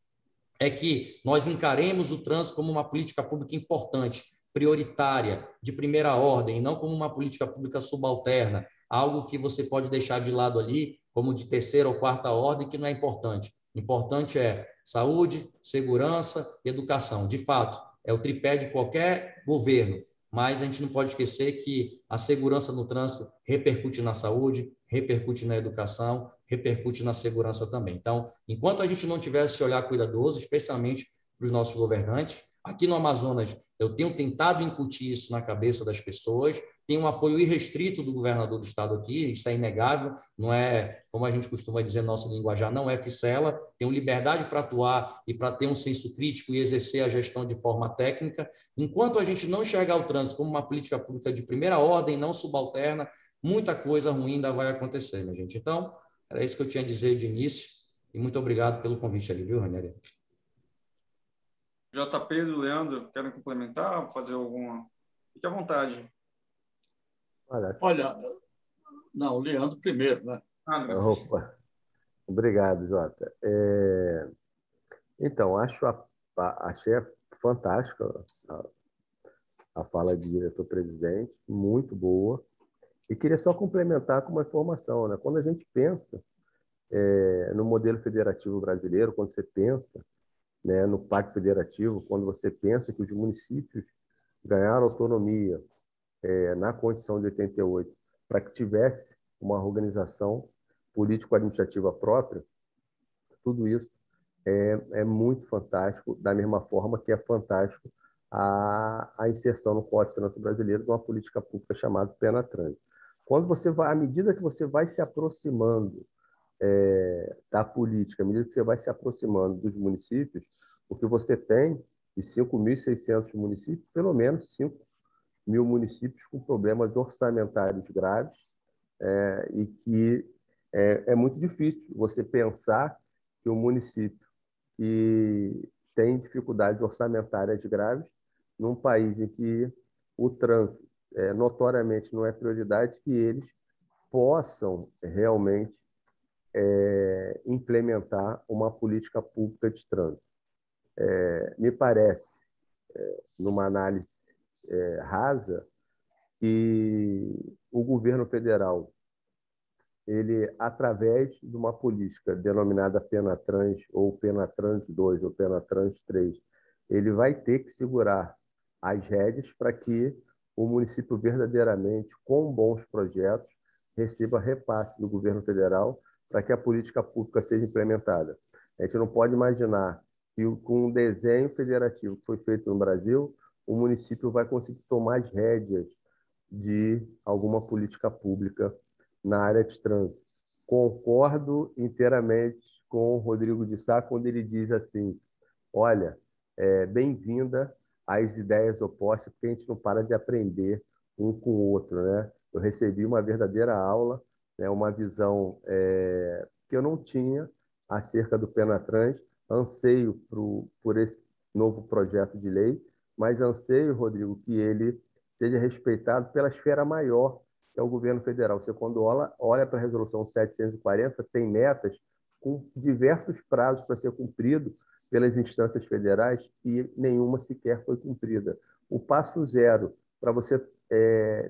é que nós encaremos o trânsito como uma política pública importante, prioritária, de primeira ordem, e não como uma política pública subalterna, algo que você pode deixar de lado ali, como de terceira ou quarta ordem, que não é importante. Importante é saúde, segurança e educação. De fato, é o tripé de qualquer governo, mas a gente não pode esquecer que a segurança no trânsito repercute na saúde, repercute na educação, repercute na segurança também. Então, enquanto a gente não tiver esse olhar cuidadoso, especialmente para os nossos governantes, aqui no Amazonas eu tenho tentado incutir isso na cabeça das pessoas, tem um apoio irrestrito do governador do estado aqui, isso é inegável, não é, como a gente costuma dizer no nosso linguajar, não é ficela, tenho liberdade para atuar e para ter um senso crítico e exercer a gestão de forma técnica. Enquanto a gente não enxergar o trânsito como uma política pública de primeira ordem, não subalterna, muita coisa ruim ainda vai acontecer, minha gente. Então, era isso que eu tinha a dizer de início, e muito obrigado pelo convite ali, viu, Ranieri? JP e Leandro, querem complementar, fazer alguma? Fique à vontade. Olha, não, o Leandro primeiro, né? Opa. Obrigado, Jota. Então, achei fantástica a fala do diretor-presidente, muito boa. E queria só complementar com uma informação, né? Quando a gente pensa no modelo federativo brasileiro, quando você pensa, né, no Pacto Federativo, quando você pensa que os municípios ganharam autonomia na Constituição de 88 para que tivesse uma organização político-administrativa própria, tudo isso é muito fantástico, da mesma forma que é fantástico a inserção no Código de Trânsito Brasileiro de uma política pública chamada PENATRANS. Quando você vai, à medida que você vai se aproximando da política, à medida que você vai se aproximando dos municípios, o que você tem de 5.600 municípios, pelo menos 5.000 municípios com problemas orçamentários graves, e que é muito difícil você pensar que o município que tem dificuldades orçamentárias graves, num país em que o trânsito notoriamente não é prioridade, que eles possam realmente implementar uma política pública de trânsito. Me parece, numa análise rasa, que o governo federal, ele, através de uma política denominada PENATRANS, ou PENATRANS 2, ou PENATRANS 3, ele vai ter que segurar as rédeas para que o município verdadeiramente, com bons projetos, receba repasse do governo federal para que a política pública seja implementada. A gente não pode imaginar que, com um desenho federativo que foi feito no Brasil, o município vai conseguir tomar as rédeas de alguma política pública na área de trânsito. Concordo inteiramente com o Rodrigo de Sá quando ele diz assim: olha, bem-vinda às ideias opostas, porque a gente não para de aprender um com o outro, né? Eu recebi uma verdadeira aula, né, uma visão que eu não tinha acerca do PENATRANS, anseio por esse novo projeto de lei, mas anseio, Rodrigo, que ele seja respeitado pela esfera maior, que é o governo federal. Você, quando olha para a Resolução 740, tem metas com diversos prazos para ser cumprido pelas instâncias federais e nenhuma sequer foi cumprida. O passo zero para você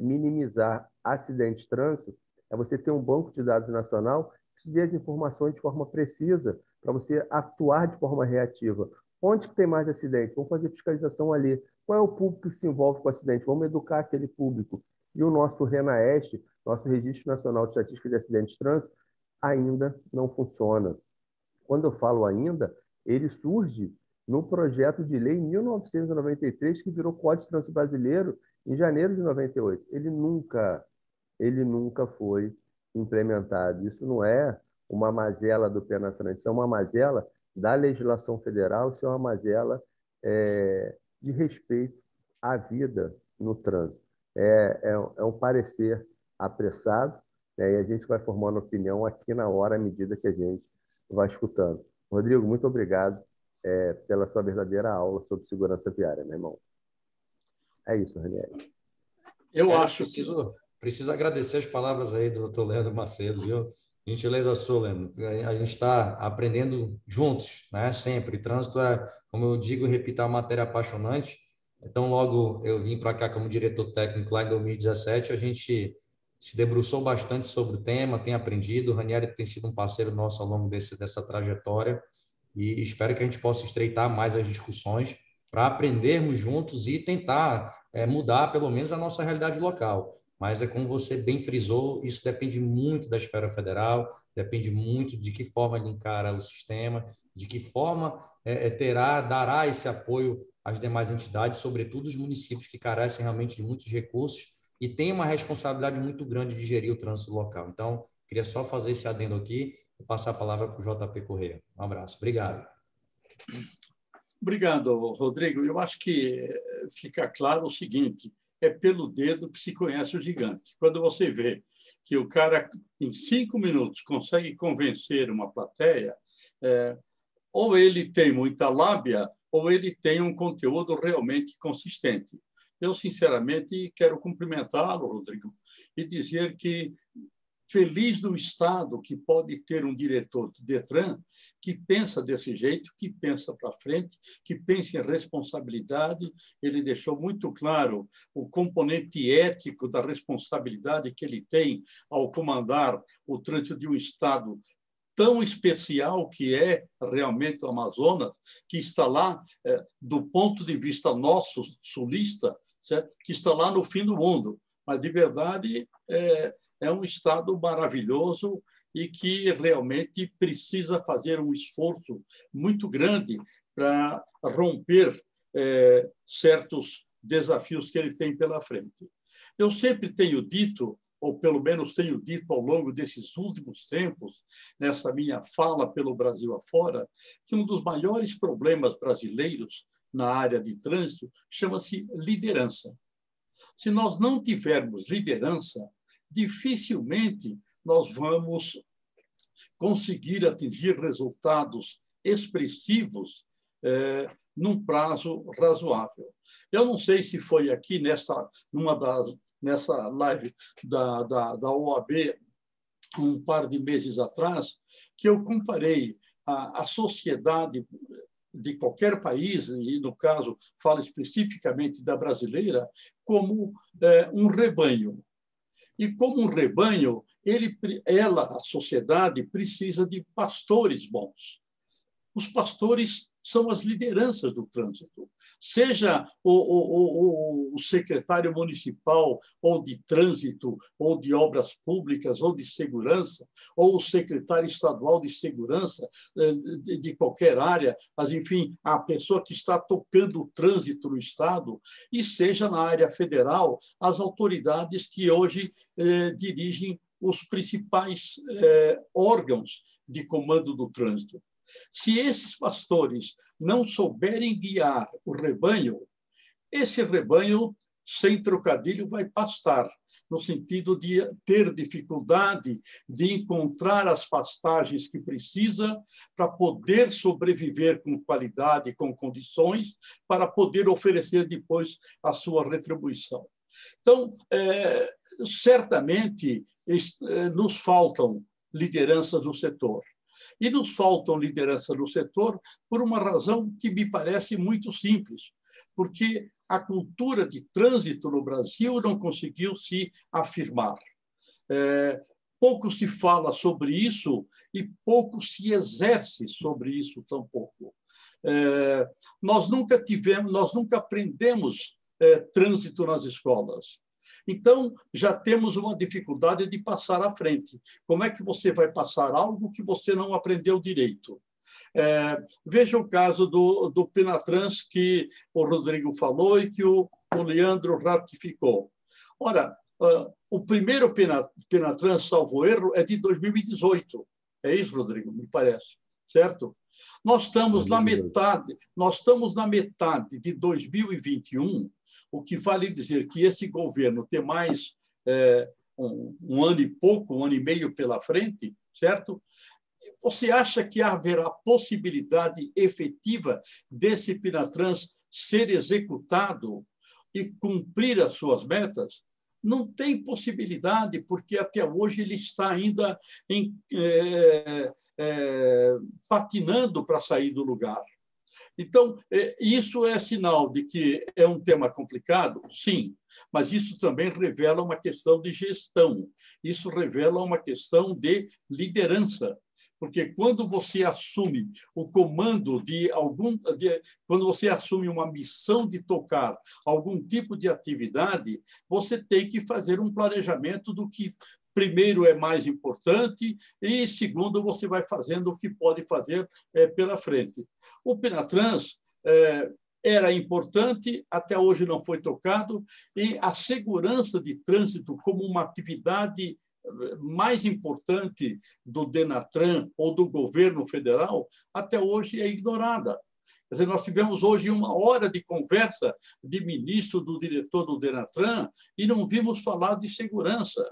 minimizar acidentes de trânsito é você ter um banco de dados nacional que dê as informações de forma precisa para você atuar de forma reativa. Onde que tem mais acidente? Vamos fazer fiscalização ali. Qual é o público que se envolve com o acidente? Vamos educar aquele público. E o nosso RENAEST, nosso Registro Nacional de Estatística de Acidentes de Trânsito, ainda não funciona. Quando eu falo ainda, ele surge no projeto de lei 1993, que virou Código de Trânsito Brasileiro em janeiro de 98. Ele nunca foi implementado. Isso não é uma mazela do Penatran, isso é uma mazela da legislação federal, isso é uma mazela de respeito à vida no trânsito. É um parecer apressado, né, e a gente vai formando opinião aqui na hora, à medida que a gente vai escutando. Rodrigo, muito obrigado pela sua verdadeira aula sobre segurança viária, meu irmão. É isso, Ranieri. Eu acho preciso agradecer as palavras aí do Dr. Leandro Macedo, viu? Gentileza sua, Leandro. A gente está aprendendo juntos, né? Sempre. Trânsito é, como eu digo e repito, uma matéria apaixonante. Então, logo eu vim para cá como diretor técnico lá em 2017, a gente se debruçou bastante sobre o tema, tem aprendido. O Ranieri tem sido um parceiro nosso ao longo dessa trajetória e espero que a gente possa estreitar mais as discussões para aprendermos juntos e tentar mudar, pelo menos, a nossa realidade local. Mas é como você bem frisou, isso depende muito da esfera federal, depende muito de que forma ele encara o sistema, de que forma dará esse apoio às demais entidades, sobretudo os municípios que carecem realmente de muitos recursos e têm uma responsabilidade muito grande de gerir o trânsito local. Então, queria só fazer esse adendo aqui e passar a palavra para o JP Correia. Um abraço. Obrigado. Obrigado, Rodrigo. Eu acho que fica claro o seguinte: é pelo dedo que se conhece o gigante. Quando você vê que o cara, em 5 minutos, consegue convencer uma plateia, ou ele tem muita lábia, ou ele tem um conteúdo realmente consistente. Eu, sinceramente, quero cumprimentá-lo, Rodrigo, e dizer que feliz do Estado que pode ter um diretor de Detran que pensa desse jeito, que pensa para frente, que pensa em responsabilidade. Ele deixou muito claro o componente ético da responsabilidade que ele tem ao comandar o trânsito de um Estado tão especial que é realmente o Amazonas, que está lá, do ponto de vista nosso, sulista, certo? Que está lá no fim do mundo. Mas, de verdade, é um Estado maravilhoso e que realmente precisa fazer um esforço muito grande para romper certos desafios que ele tem pela frente. Eu sempre tenho dito, ou pelo menos tenho dito ao longo desses últimos tempos, nessa minha fala pelo Brasil afora, que um dos maiores problemas brasileiros na área de trânsito chama-se liderança. Se nós não tivermos liderança, dificilmente nós vamos conseguir atingir resultados expressivos num prazo razoável. Eu não sei se foi aqui nessa live da OAB, um par de meses atrás, que eu comparei a sociedade de qualquer país, e no caso falo especificamente da brasileira, como um rebanho. E como um rebanho, a sociedade, precisa de pastores bons. Os pastores são as lideranças do trânsito. Seja o secretário municipal, ou de trânsito, ou de obras públicas, ou de segurança, ou o secretário estadual de segurança de qualquer área, mas, enfim, a pessoa que está tocando o trânsito no Estado, e seja na área federal, as autoridades que hoje dirigem os principais órgãos de comando do trânsito. Se esses pastores não souberem guiar o rebanho, esse rebanho, sem trocadilho, vai pastar, no sentido de ter dificuldade de encontrar as pastagens que precisa para poder sobreviver com qualidade, com condições, para poder oferecer depois a sua retribuição. Então, certamente, nos faltam lideranças no setor. E nos faltam liderança no setor por uma razão que me parece muito simples, porque a cultura de trânsito no Brasil não conseguiu se afirmar. Pouco se fala sobre isso e pouco se exerce sobre isso tampouco. Nós nunca aprendemos trânsito nas escolas. Então, já temos uma dificuldade de passar à frente. Como é que você vai passar algo que você não aprendeu direito? Veja o caso do Penatrans, que o Rodrigo falou e que o Leandro ratificou. Ora, o primeiro Penatrans, salvo erro, é de 2018. É isso, Rodrigo? Me parece. Certo? Nós estamos na metade de 2021, o que vale dizer que esse governo tem mais um ano e pouco, um ano e meio pela frente, certo? Você acha que haverá possibilidade efetiva desse Penatrans ser executado e cumprir as suas metas? Não tem possibilidade, porque até hoje ele está ainda patinando para sair do lugar. Então, isso é sinal de que é um tema complicado? Sim, mas isso também revela uma questão de gestão, isso revela uma questão de liderança. Porque quando você assume o comando quando você assume uma missão de tocar algum tipo de atividade, você tem que fazer um planejamento do que, primeiro, é mais importante e, segundo, você vai fazendo o que pode fazer pela frente. O Penatrans era importante, até hoje não foi tocado, e a segurança de trânsito como uma atividade mais importante do Denatran ou do governo federal, até hoje é ignorada. Quer dizer, nós tivemos hoje 1 hora de conversa de ministro, do diretor do Denatran, e não vimos falar de segurança.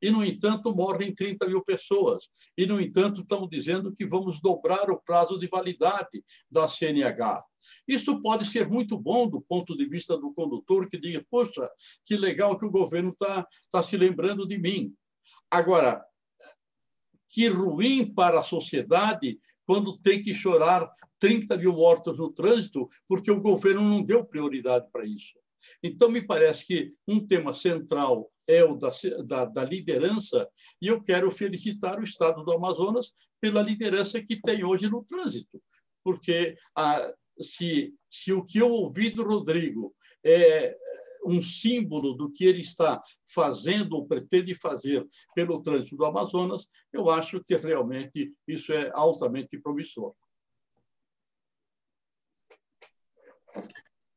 E, no entanto, morrem 30 mil pessoas. E, no entanto, estamos dizendo que vamos dobrar o prazo de validade da CNH. Isso pode ser muito bom do ponto de vista do condutor, que diga, poxa, que legal que o governo está se lembrando de mim. Agora, que ruim para a sociedade quando tem que chorar 30 mil mortos no trânsito porque o governo não deu prioridade para isso. Então, me parece que um tema central é o da liderança, e eu quero felicitar o Estado do Amazonas pela liderança que tem hoje no trânsito, porque se o que eu ouvi do Rodrigo é um símbolo do que ele está fazendo ou pretende fazer pelo trânsito do Amazonas, eu acho que realmente isso é altamente promissor.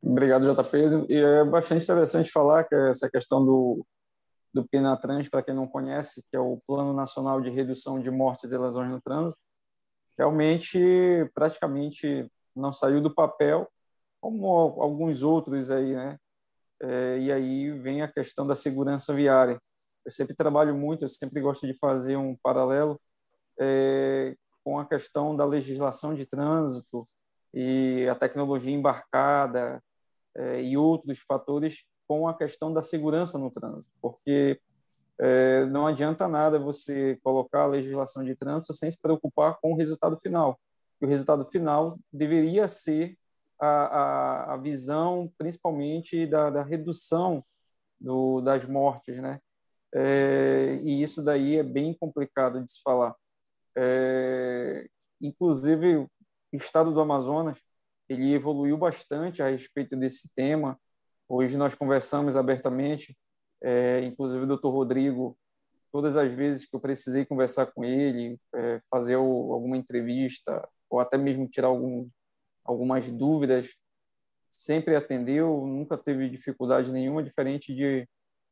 Obrigado, JP. E é bastante interessante falar que essa questão do Penatrans, para quem não conhece, que é o Plano Nacional de Redução de Mortes e Lesões no Trânsito, realmente praticamente não saiu do papel, como alguns outros aí, né? E aí vem a questão da segurança viária. Eu sempre trabalho muito, eu sempre gosto de fazer um paralelo com a questão da legislação de trânsito e a tecnologia embarcada e outros fatores com a questão da segurança no trânsito, porque não adianta nada você colocar a legislação de trânsito sem se preocupar com o resultado final. E o resultado final deveria ser a visão, principalmente, da redução das mortes, né? E isso daí é bem complicado de se falar. Inclusive, o estado do Amazonas, ele evoluiu bastante a respeito desse tema. Hoje nós conversamos abertamente, inclusive o Dr. Rodrigo, todas as vezes que eu precisei conversar com ele, fazer alguma entrevista, ou até mesmo tirar algumas dúvidas, sempre atendeu, nunca teve dificuldade nenhuma, diferente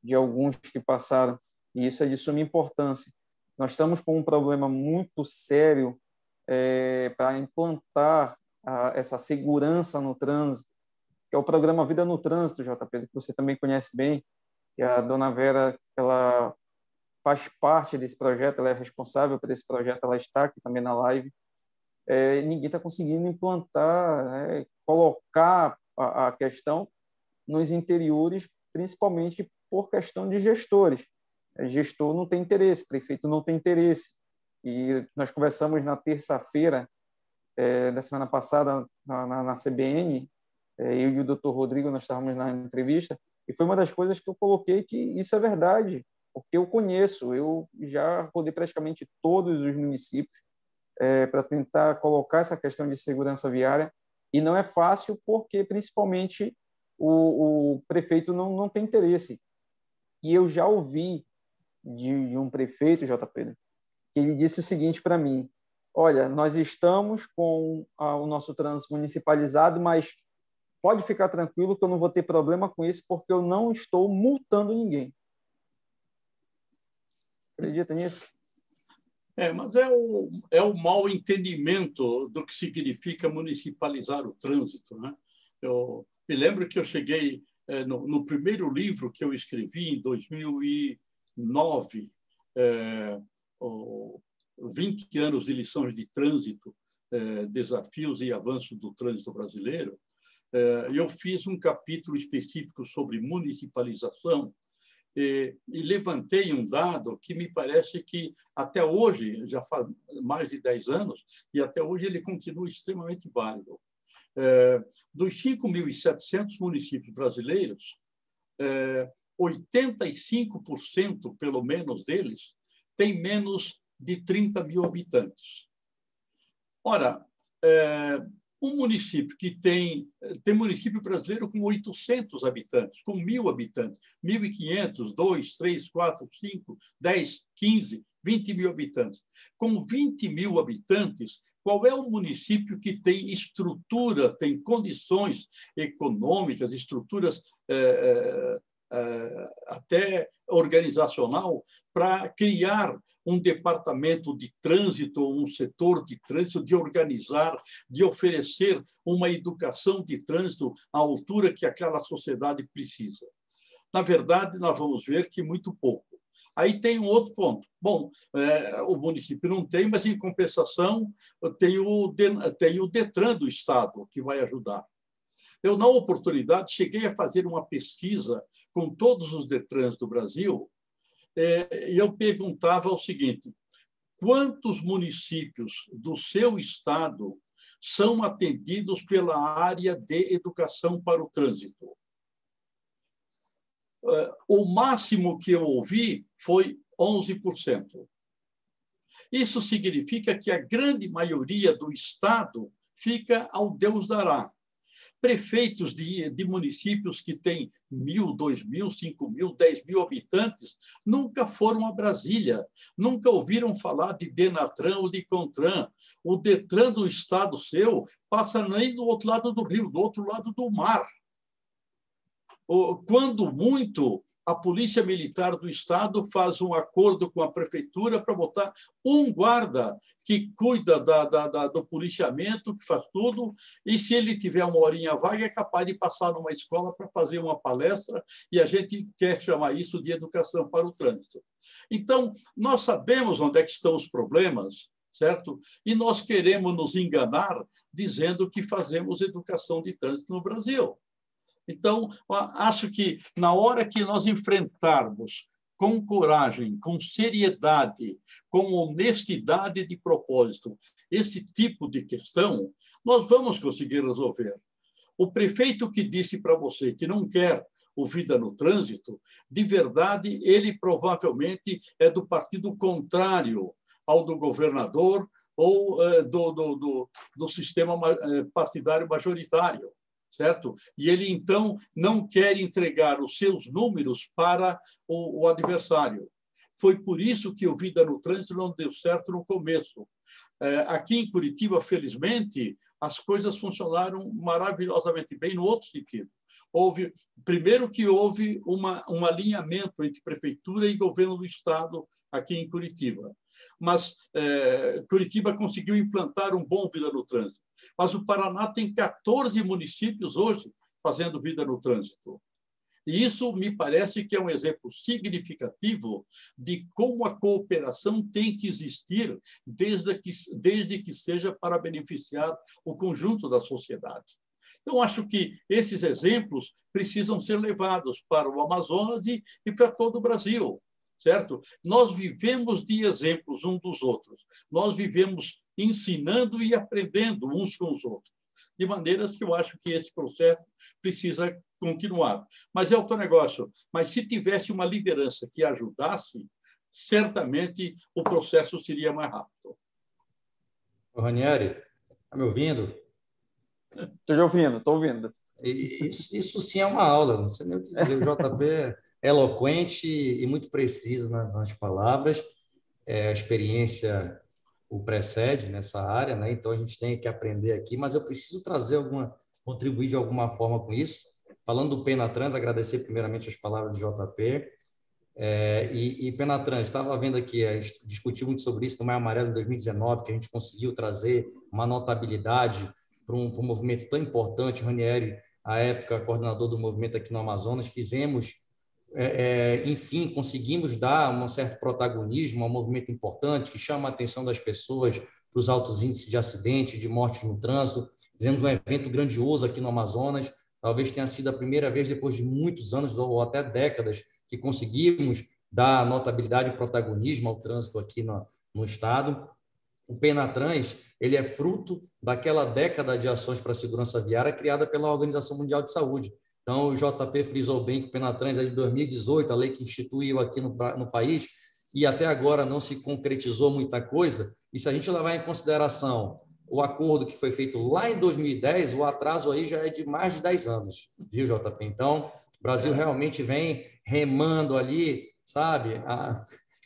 de alguns que passaram. E isso é de suma importância. Nós estamos com um problema muito sério para implantar essa segurança no trânsito, que é o programa Vida no Trânsito, JP, que você também conhece bem, que a dona Vera, ela faz parte desse projeto, ela é responsável por esse projeto, ela está aqui também na live. Ninguém está conseguindo implantar, colocar a questão nos interiores, principalmente por questão de gestores. Gestor não tem interesse, prefeito não tem interesse. E nós conversamos na terça-feira da semana passada na CBN, eu e o Dr. Rodrigo, nós estávamos na entrevista, e foi uma das coisas que eu coloquei que isso é verdade, porque eu conheço, eu já rodei praticamente todos os municípios para tentar colocar essa questão de segurança viária, E não é fácil porque, principalmente, o prefeito não tem interesse. E eu já ouvi de um prefeito, JP, que ele disse o seguinte para mim: olha, nós estamos com o nosso trânsito municipalizado, mas pode ficar tranquilo que eu não vou ter problema com isso porque eu não estou multando ninguém. Acredita nisso? Mas é o mau entendimento do que significa municipalizar o trânsito, né? Eu me lembro que eu cheguei no primeiro livro que eu escrevi em 2009, 20 anos de lições de trânsito, desafios e avanços do trânsito brasileiro. Eu fiz um capítulo específico sobre municipalização e levantei um dado que me parece que até hoje, já faz mais de 10 anos, e até hoje ele continua extremamente válido. Dos 5.700 municípios brasileiros, 85%, pelo menos deles, tem menos de 30 mil habitantes. Ora, um município que tem município brasileiro com 800 habitantes, com 1.000 habitantes, 1.500, 2, 3, 4, 5, 10, 15, 20 mil habitantes. Com 20 mil habitantes, qual é o município que tem estrutura, tem condições econômicas, estruturas até organizacional para criar um departamento de trânsito, um setor de trânsito, de organizar, de oferecer uma educação de trânsito à altura que aquela sociedade precisa? Na verdade, nós vamos ver que muito pouco. Aí tem um outro ponto. Bom, o município não tem, mas, em compensação, tem o Detran do Estado, que vai ajudar. Eu, na oportunidade, cheguei a fazer uma pesquisa com todos os Detrans do Brasil e eu perguntava o seguinte: quantos municípios do seu estado são atendidos pela área de educação para o trânsito? O máximo que eu ouvi foi 11%. Isso significa que a grande maioria do estado fica ao Deus dará. Prefeitos de municípios que têm 1.000, 2.000, 5.000, 10.000 habitantes nunca foram a Brasília, nunca ouviram falar de Denatran ou de Contran. O Detran do estado seu passa nem do outro lado do rio, do outro lado do mar. Quando muito, a Polícia Militar do Estado faz um acordo com a prefeitura para botar um guarda que cuida do policiamento, que faz tudo, e se ele tiver uma horinha vaga, é capaz de passar numa escola para fazer uma palestra, e a gente quer chamar isso de educação para o trânsito. Então, nós sabemos onde é que estão os problemas, certo? E nós queremos nos enganar dizendo que fazemos educação de trânsito no Brasil. Então, acho que na hora que nós enfrentarmos com coragem, com seriedade, com honestidade de propósito, esse tipo de questão, nós vamos conseguir resolver. O prefeito que disse para você que não quer o Vida no Trânsito, de verdade, ele provavelmente é do partido contrário ao do governador ou do sistema partidário majoritário. Certo? E ele, então, não quer entregar os seus números para o adversário. Foi por isso que o Vida no Trânsito não deu certo no começo. Aqui em Curitiba, felizmente, as coisas funcionaram maravilhosamente bem no outro sentido. Primeiro que houve um alinhamento entre prefeitura e governo do estado aqui em Curitiba. Mas Curitiba conseguiu implantar um bom Vida no Trânsito. Mas o Paraná tem 14 municípios hoje fazendo Vida no Trânsito. E isso me parece que é um exemplo significativo de como a cooperação tem que existir desde que seja para beneficiar o conjunto da sociedade. Então, acho que esses exemplos precisam ser levados para o Amazonas e para todo o Brasil, certo? Nós vivemos de exemplos uns dos outros. Nós vivemos ensinando e aprendendo uns com os outros, de maneiras que eu acho que esse processo precisa continuar. Mas é outro negócio. Mas se tivesse uma liderança que ajudasse, certamente o processo seria mais rápido. Ranieri, está me ouvindo? Estou ouvindo. Isso sim é uma aula, não sei nem o que dizer. O JP é eloquente e muito preciso nas palavras. A experiência o precede nessa área, né? Então a gente tem que aprender aqui, mas eu preciso contribuir de alguma forma com isso. Falando do Penatrans, agradecer primeiramente as palavras do JP. E Penatrans, estava vendo aqui, a gente discutiu muito sobre isso no Maio Amarelo em 2019, que a gente conseguiu trazer uma notabilidade para um movimento tão importante. Ranieri, à época, coordenador do movimento aqui no Amazonas, enfim, conseguimos dar um certo protagonismo a um movimento importante que chama a atenção das pessoas para os altos índices de acidente, de mortes no trânsito. Fizemos um evento grandioso aqui no Amazonas, talvez tenha sido a primeira vez depois de muitos anos ou até décadas que conseguimos dar notabilidade e protagonismo ao trânsito aqui no estado. O Penatrans, ele é fruto daquela década de ações para a segurança viária criada pela Organização Mundial de Saúde. Então, o JP frisou bem que o Penatrans é de 2018, a lei que instituiu aqui no país, e até agora não se concretizou muita coisa. E se a gente levar em consideração o acordo que foi feito lá em 2010, o atraso aí já é de mais de 10 anos, viu, JP? Então, o Brasil realmente vem remando ali, sabe,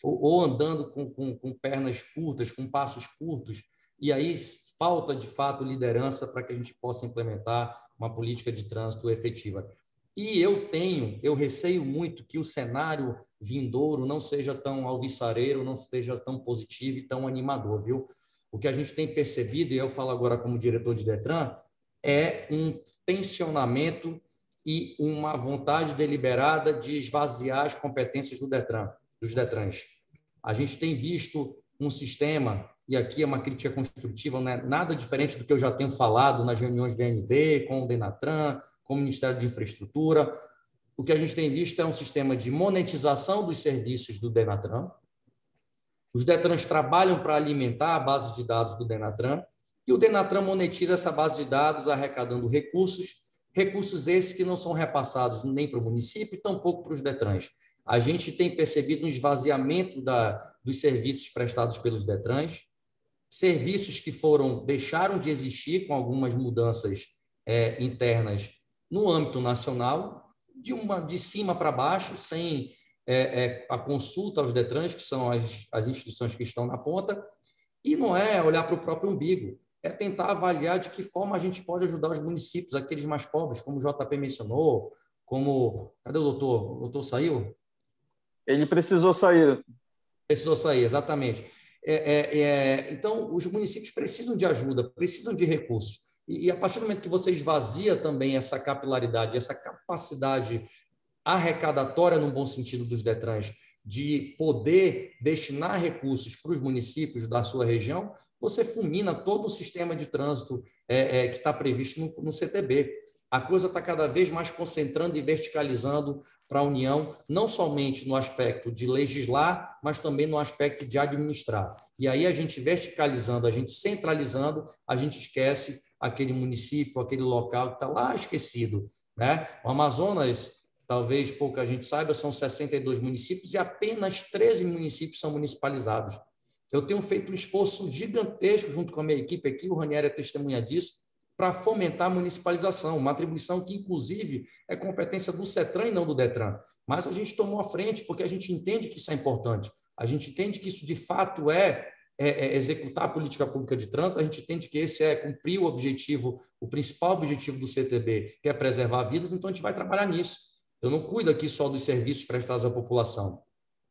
ou andando com pernas curtas, com passos curtos, e aí falta, de fato, liderança para que a gente possa implementar uma política de trânsito efetiva. E eu receio muito que o cenário vindouro não seja tão alvissareiro, não seja tão positivo e tão animador, viu? O que a gente tem percebido, e eu falo agora como diretor de Detran, é um tensionamento e uma vontade deliberada de esvaziar as competências dos Detrans. A gente tem visto um sistema, e aqui é uma crítica construtiva, não é nada diferente do que eu já tenho falado nas reuniões do DND, com o Denatran, com o Ministério de Infraestrutura. O que a gente tem visto é um sistema de monetização dos serviços do Denatran. Os Detrans trabalham para alimentar a base de dados do Denatran, e o Denatran monetiza essa base de dados arrecadando recursos esses que não são repassados nem para o município, tampouco para os Detrans. A gente tem percebido um esvaziamento dos serviços prestados pelos Detrans, serviços que deixaram de existir com algumas mudanças internas no âmbito nacional, de cima para baixo, sem a consulta aos Detrans, que são as instituições que estão na ponta, e não é olhar para o próprio umbigo, é tentar avaliar de que forma a gente pode ajudar os municípios, aqueles mais pobres, como o JP mencionou, como... Cadê o doutor? O doutor saiu? Ele precisou sair. Precisou sair, exatamente. Então, os municípios precisam de ajuda, precisam de recursos. E a partir do momento que você esvazia também essa capilaridade, essa capacidade arrecadatória, no bom sentido dos Detrans, de poder destinar recursos para os municípios da sua região, você fulmina todo o sistema de trânsito que está previsto no CTB. A coisa está cada vez mais concentrando e verticalizando para a União, não somente no aspecto de legislar, mas também no aspecto de administrar. E aí a gente verticalizando, a gente centralizando, a gente esquece aquele município, aquele local que está lá esquecido, né? O Amazonas, talvez pouca gente saiba, são 62 municípios e apenas 13 municípios são municipalizados. Eu tenho feito um esforço gigantesco junto com a minha equipe aqui, o Ranieri é testemunha disso, para fomentar a municipalização, uma atribuição que, inclusive, é competência do CETRAN e não do DETRAN. Mas a gente tomou a frente porque a gente entende que isso é importante, a gente entende que isso, de fato, é executar a política pública de trânsito, a gente entende que esse é cumprir o objetivo, o principal objetivo do CTB, que é preservar vidas, então a gente vai trabalhar nisso. Eu não cuido aqui só dos serviços prestados à população.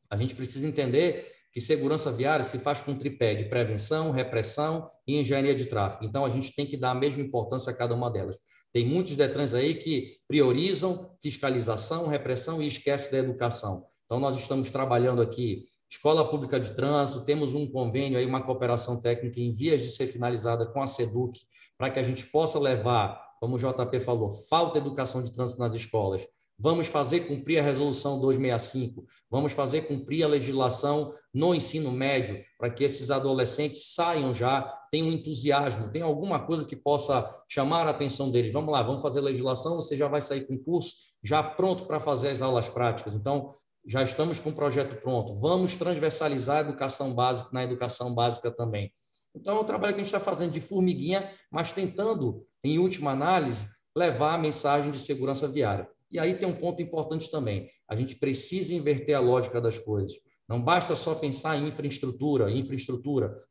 A gente precisa entender que segurança viária se faz com um tripé de prevenção, repressão e engenharia de tráfego. Então, a gente tem que dar a mesma importância a cada uma delas. Tem muitos Detrans aí que priorizam fiscalização, repressão e esquecem da educação. Então, nós estamos trabalhando aqui, Escola Pública de Trânsito, temos um convênio, aí, uma cooperação técnica em vias de ser finalizada com a SEDUC, para que a gente possa levar, como o JP falou, falta de educação de trânsito nas escolas. Vamos fazer cumprir a Resolução 265, vamos fazer cumprir a legislação no ensino médio, para que esses adolescentes saiam já, tenham um entusiasmo, tenham alguma coisa que possa chamar a atenção deles. Vamos lá, vamos fazer legislação, você já vai sair com o curso, já pronto para fazer as aulas práticas. Então, já estamos com o projeto pronto. Vamos transversalizar a educação básica na educação básica também. Então, é um trabalho que a gente está fazendo de formiguinha, mas tentando, em última análise, levar a mensagem de segurança viária. E aí tem um ponto importante também. A gente precisa inverter a lógica das coisas. Não basta só pensar em infraestrutura,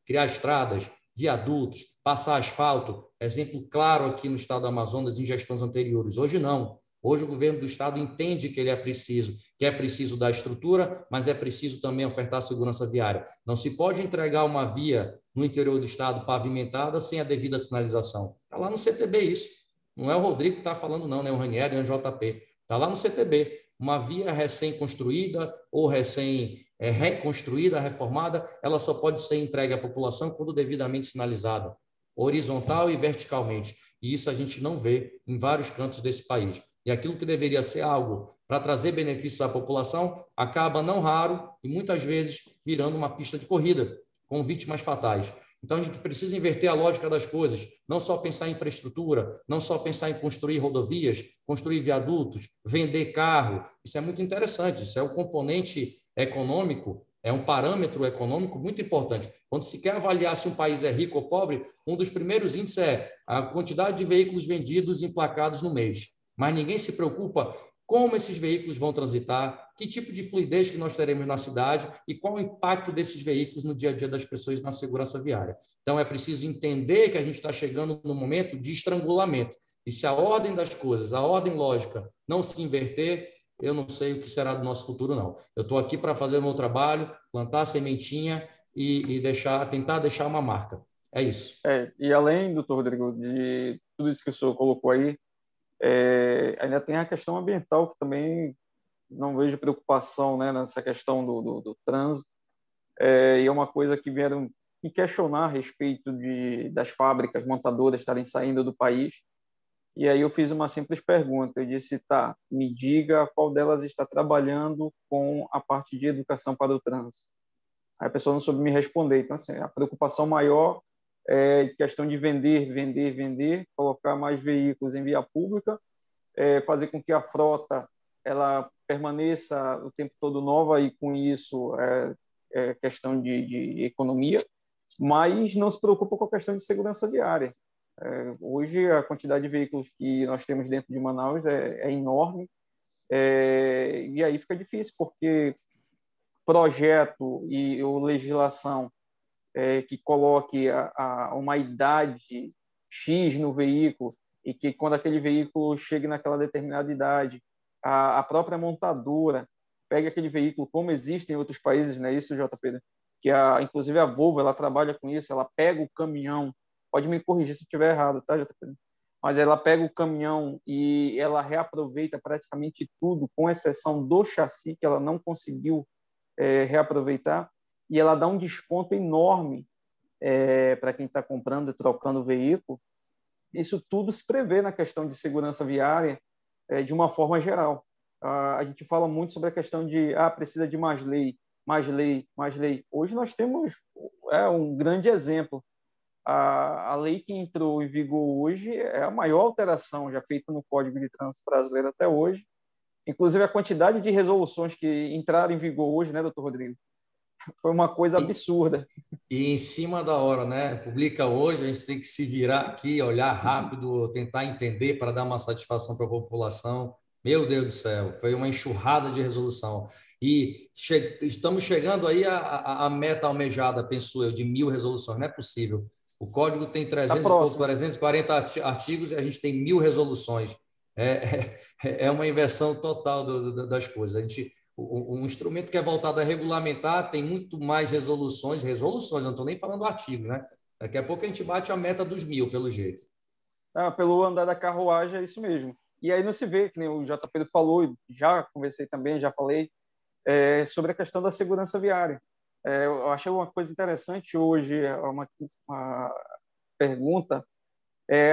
criar estradas, viadutos, passar asfalto. Exemplo claro aqui no estado do Amazonas em gestões anteriores. Hoje não. Hoje o governo do estado entende que que é preciso dar estrutura, mas é preciso também ofertar segurança viária. Não se pode entregar uma via no interior do estado pavimentada sem a devida sinalização. Está lá no CTB isso. Não é o Rodrigo que está falando não, nem o Ranieri, nem o JP. Está lá no CTB. Uma via recém-construída ou reconstruída, reformada, ela só pode ser entregue à população quando devidamente sinalizada, horizontal e verticalmente. E isso a gente não vê em vários cantos desse país. E aquilo que deveria ser algo para trazer benefícios à população acaba, não raro, e muitas vezes virando uma pista de corrida, com vítimas fatais. Então, a gente precisa inverter a lógica das coisas, não só pensar em infraestrutura, não só pensar em construir rodovias, construir viadutos, vender carro. Isso é muito interessante, isso é um componente econômico, é um parâmetro econômico muito importante. Quando se quer avaliar se um país é rico ou pobre, um dos primeiros índices é a quantidade de veículos vendidos e emplacados no mês. Mas ninguém se preocupa como esses veículos vão transitar, que tipo de fluidez que nós teremos na cidade e qual o impacto desses veículos no dia a dia das pessoas na segurança viária. Então, é preciso entender que a gente está chegando no momento de estrangulamento. E se a ordem das coisas, a ordem lógica, não se inverter, eu não sei o que será do nosso futuro, não. Eu estou aqui para fazer o meu trabalho, plantar a sementinha e tentar deixar uma marca. É isso. E além, doutor Rodrigo, de tudo isso que o senhor colocou aí, ainda tem a questão ambiental, que também não vejo preocupação, né, nessa questão do trânsito. E é uma coisa que vieram me questionar a respeito das fábricas montadoras estarem saindo do país. E aí eu fiz uma simples pergunta. Eu disse, tá, me diga qual delas está trabalhando com a parte de educação para o trânsito. Aí a pessoa não soube me responder. Então, assim, a preocupação maior é questão de vender, colocar mais veículos em via pública, fazer com que a frota ela permaneça o tempo todo nova, e com isso é questão de economia, mas não se preocupa com a questão de segurança viária. Hoje a quantidade de veículos que nós temos dentro de Manaus é enorme, e aí fica difícil, porque projeto ou legislação que coloque uma idade X no veículo, e que quando aquele veículo chegue naquela determinada idade, a própria montadora pegue aquele veículo, como existe em outros países, não é isso, JP? Que inclusive a Volvo, ela trabalha com isso, ela pega o caminhão, pode me corrigir se eu estiver errado, tá, JP? Mas ela pega o caminhão e ela reaproveita praticamente tudo, com exceção do chassi, que ela não conseguiu reaproveitar, e ela dá um desconto enorme para quem está comprando e trocando o veículo. Isso tudo se prevê na questão de segurança viária de uma forma geral. A gente fala muito sobre a questão de precisa de mais lei. Hoje nós temos um grande exemplo. A lei que entrou em vigor hoje é a maior alteração já feita no Código de Trânsito brasileiro até hoje. Inclusive, a quantidade de resoluções que entraram em vigor hoje, né, doutor Rodrigo? Foi uma coisa absurda. E em cima da hora, né? Publica hoje, a gente tem que se virar aqui, olhar rápido, tentar entender para dar uma satisfação para a população. Meu Deus do céu, foi uma enxurrada de resolução. E estamos chegando aí à meta almejada, penso eu, de 1.000 resoluções. Não é possível. O código tem 340 artigos e a gente tem 1.000 resoluções. É uma inversão total das coisas. Um instrumento que é voltado a regulamentar tem muito mais resoluções, eu não estou nem falando artigos, né? Daqui a pouco a gente bate a meta dos 1.000, pelo jeito. Pelo andar da carruagem, é isso mesmo. E aí não se vê, que nem o JP falou, já conversei também, já falei, sobre a questão da segurança viária. Eu achei uma coisa interessante hoje, uma pergunta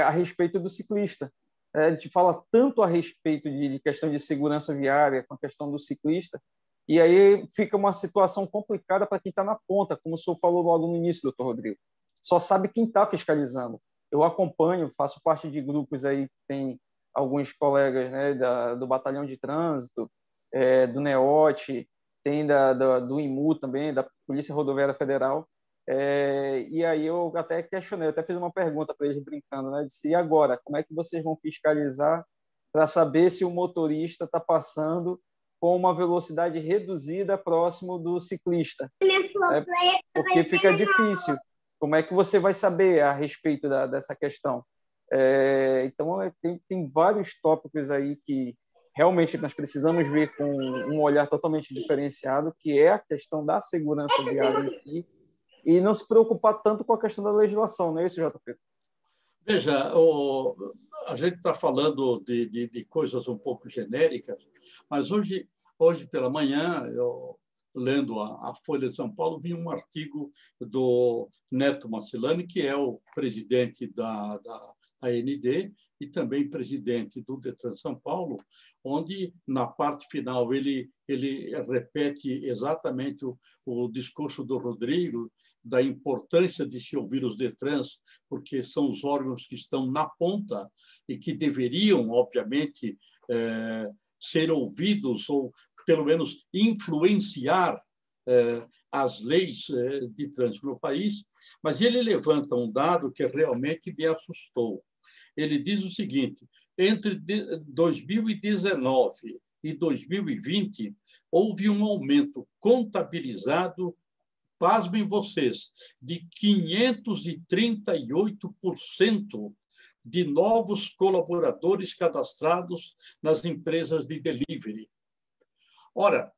a respeito do ciclista. A gente fala tanto a respeito de questão de segurança viária, com a questão do ciclista, e aí fica uma situação complicada para quem está na ponta, como o senhor falou logo no início, doutor Rodrigo. Só sabe quem está fiscalizando. Eu acompanho, faço parte de grupos aí que tem alguns colegas, né, do Batalhão de Trânsito, do NEOT, tem do IMU também, da Polícia Rodoviária Federal, E aí eu até questionei, eu até fiz uma pergunta para eles brincando, né? Disse, e agora, como é que vocês vão fiscalizar para saber se o motorista está passando com uma velocidade reduzida próximo do ciclista? Porque fica difícil. Como é que você vai saber a respeito dessa questão? Então, tem vários tópicos aí que realmente nós precisamos ver com um olhar totalmente diferenciado, que é a questão da segurança viária em si, e não se preocupar tanto com a questão da legislação, não é isso, JP? Veja, a gente está falando de coisas um pouco genéricas, mas hoje pela manhã, eu, lendo a Folha de São Paulo, vi um artigo do Neto Macilani, que é o presidente da AND e também presidente do Detran São Paulo, onde, na parte final, ele repete exatamente o discurso do Rodrigo, da importância de se ouvir os Detrans, porque são os órgãos que estão na ponta e que deveriam, obviamente, ser ouvidos ou, pelo menos, influenciar as leis de trânsito no país. Mas ele levanta um dado que realmente me assustou. Ele diz o seguinte: entre 2019 e 2020, houve um aumento contabilizado, pasmem vocês, de 538% de novos colaboradores cadastrados nas empresas de delivery. Ora,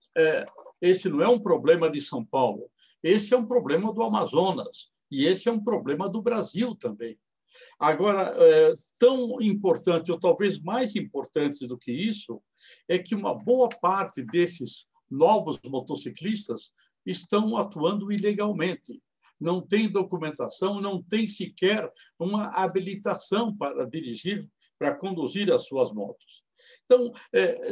esse não é um problema de São Paulo, esse é um problema do Amazonas, e esse é um problema do Brasil também. Agora, tão importante, ou talvez mais importante do que isso, é que uma boa parte desses novos motociclistas estão atuando ilegalmente. Não tem documentação, não tem sequer uma habilitação para dirigir, para conduzir as suas motos. Então,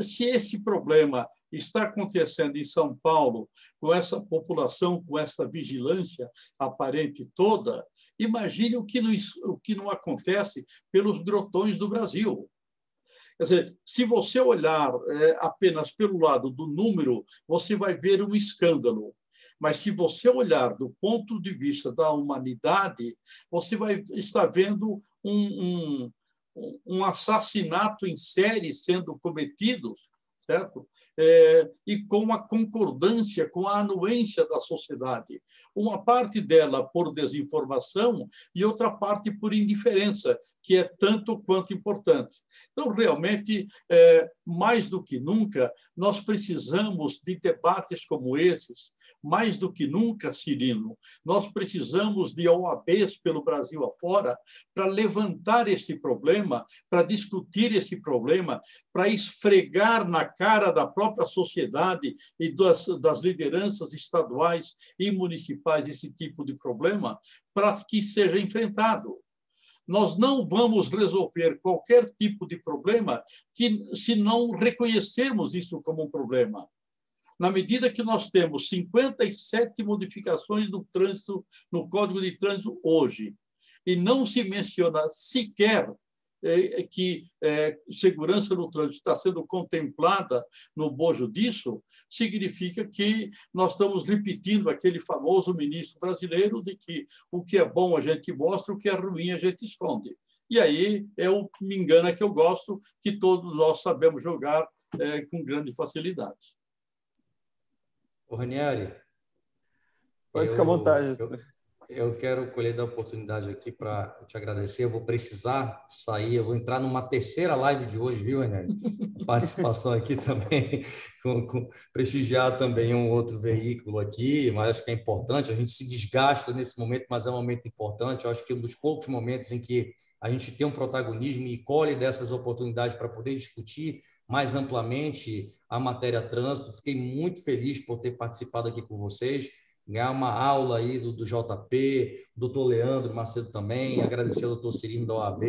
se esse problema está acontecendo em São Paulo, com essa população, com essa vigilância aparente toda, imagine o que não acontece pelos grotões do Brasil. Quer dizer, se você olhar apenas pelo lado do número, você vai ver um escândalo. Mas se você olhar do ponto de vista da humanidade, você vai estar vendo um assassinato em série sendo cometido, certo? E com a concordância, com a anuência da sociedade. Uma parte dela por desinformação e outra parte por indiferença, que é tanto quanto importante. Então, realmente, mais do que nunca, nós precisamos de debates como esses. Mais do que nunca, Cirino, nós precisamos de OABs pelo Brasil afora para levantar esse problema, para discutir esse problema, para esfregar na cara da própria sociedade e das lideranças estaduais e municipais esse tipo de problema, para que seja enfrentado. Nós não vamos resolver qualquer tipo de problema se não reconhecermos isso como um problema. Na medida que nós temos 57 modificações no trânsito, no Código de Trânsito hoje, e não se menciona sequer que segurança no trânsito está sendo contemplada no bojo disso, significa que nós estamos repetindo aquele famoso ministro brasileiro de que o que é bom a gente mostra, o que é ruim a gente esconde. E aí me engana que eu gosto, que todos nós sabemos jogar com grande facilidade. Ô, Ranieri, pode ficar à vontade. Eu quero colher da oportunidade aqui para te agradecer. Eu vou precisar sair, eu vou entrar numa terceira live de hoje, viu, Ranieri? Participação aqui também, prestigiar também um outro veículo aqui, mas acho que é importante. A gente se desgasta nesse momento, mas é um momento importante. Eu acho que é um dos poucos momentos em que a gente tem um protagonismo e colhe dessas oportunidades para poder discutir mais amplamente a matéria trânsito. Fiquei muito feliz por ter participado aqui com vocês, ganhar uma aula aí do JP, do doutor Leandro Macedo também, agradecer ao doutor Cirino da OAB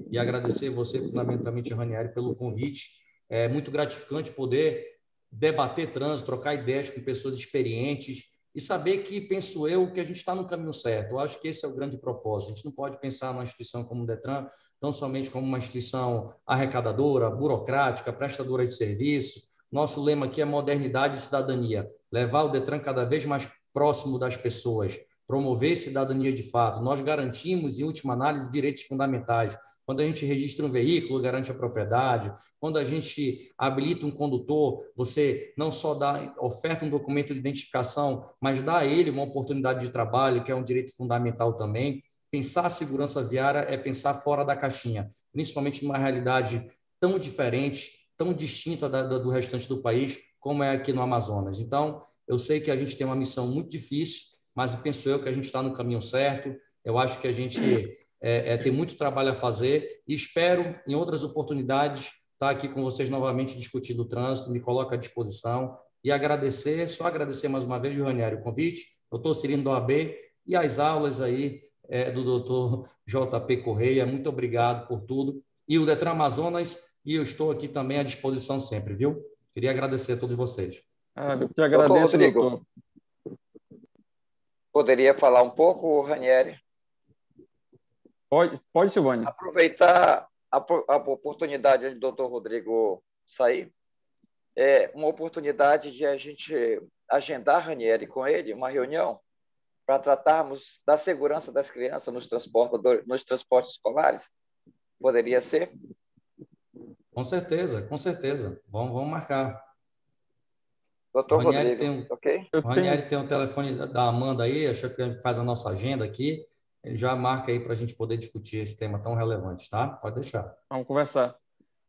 e agradecer você, fundamentalmente, Ranieri, pelo convite. É muito gratificante poder debater trânsito, trocar ideias com pessoas experientes e saber que, penso eu, que a gente está no caminho certo. Eu acho que esse é o grande propósito. A gente não pode pensar numa instituição como o Detran tão somente como uma instituição arrecadadora, burocrática, prestadora de serviço. Nosso lema aqui é modernidade e cidadania. Levar o Detran cada vez mais próximo das pessoas, promover cidadania de fato. Nós garantimos, em última análise, direitos fundamentais. Quando a gente registra um veículo, garante a propriedade. Quando a gente habilita um condutor, você não só oferta um documento de identificação, mas dá a ele uma oportunidade de trabalho, que é um direito fundamental também. Pensar a segurança viária é pensar fora da caixinha, principalmente numa realidade tão diferente, tão distinta do restante do país, como é aqui no Amazonas. Então, eu sei que a gente tem uma missão muito difícil, mas penso eu que a gente está no caminho certo. Eu acho que a gente tem muito trabalho a fazer e espero, em outras oportunidades, estar aqui com vocês novamente discutindo o trânsito, me coloco à disposição e só agradecer mais uma vez, Ranieri, o convite, doutor Cirino da OAB e as aulas aí do doutor JP Correia. Muito obrigado por tudo. E o Detran Amazonas, e eu estou aqui também à disposição sempre, viu? Queria agradecer a todos vocês. Eu que agradeço, Rodrigo, doutor. Poderia falar um pouco, Ranieri? Pode, Silvânia. Aproveitar a oportunidade do doutor Rodrigo sair. É uma oportunidade de a gente agendar, Ranieri, com ele, uma reunião para tratarmos da segurança das crianças nos transportes escolares. Poderia ser? Com certeza, com certeza. Vamos marcar. Doutor Rodrigo, ok? O Ranieri tem o telefone da Amanda aí, acho que faz a nossa agenda aqui. Ele já marca aí para a gente poder discutir esse tema tão relevante, tá? Pode deixar. Vamos conversar.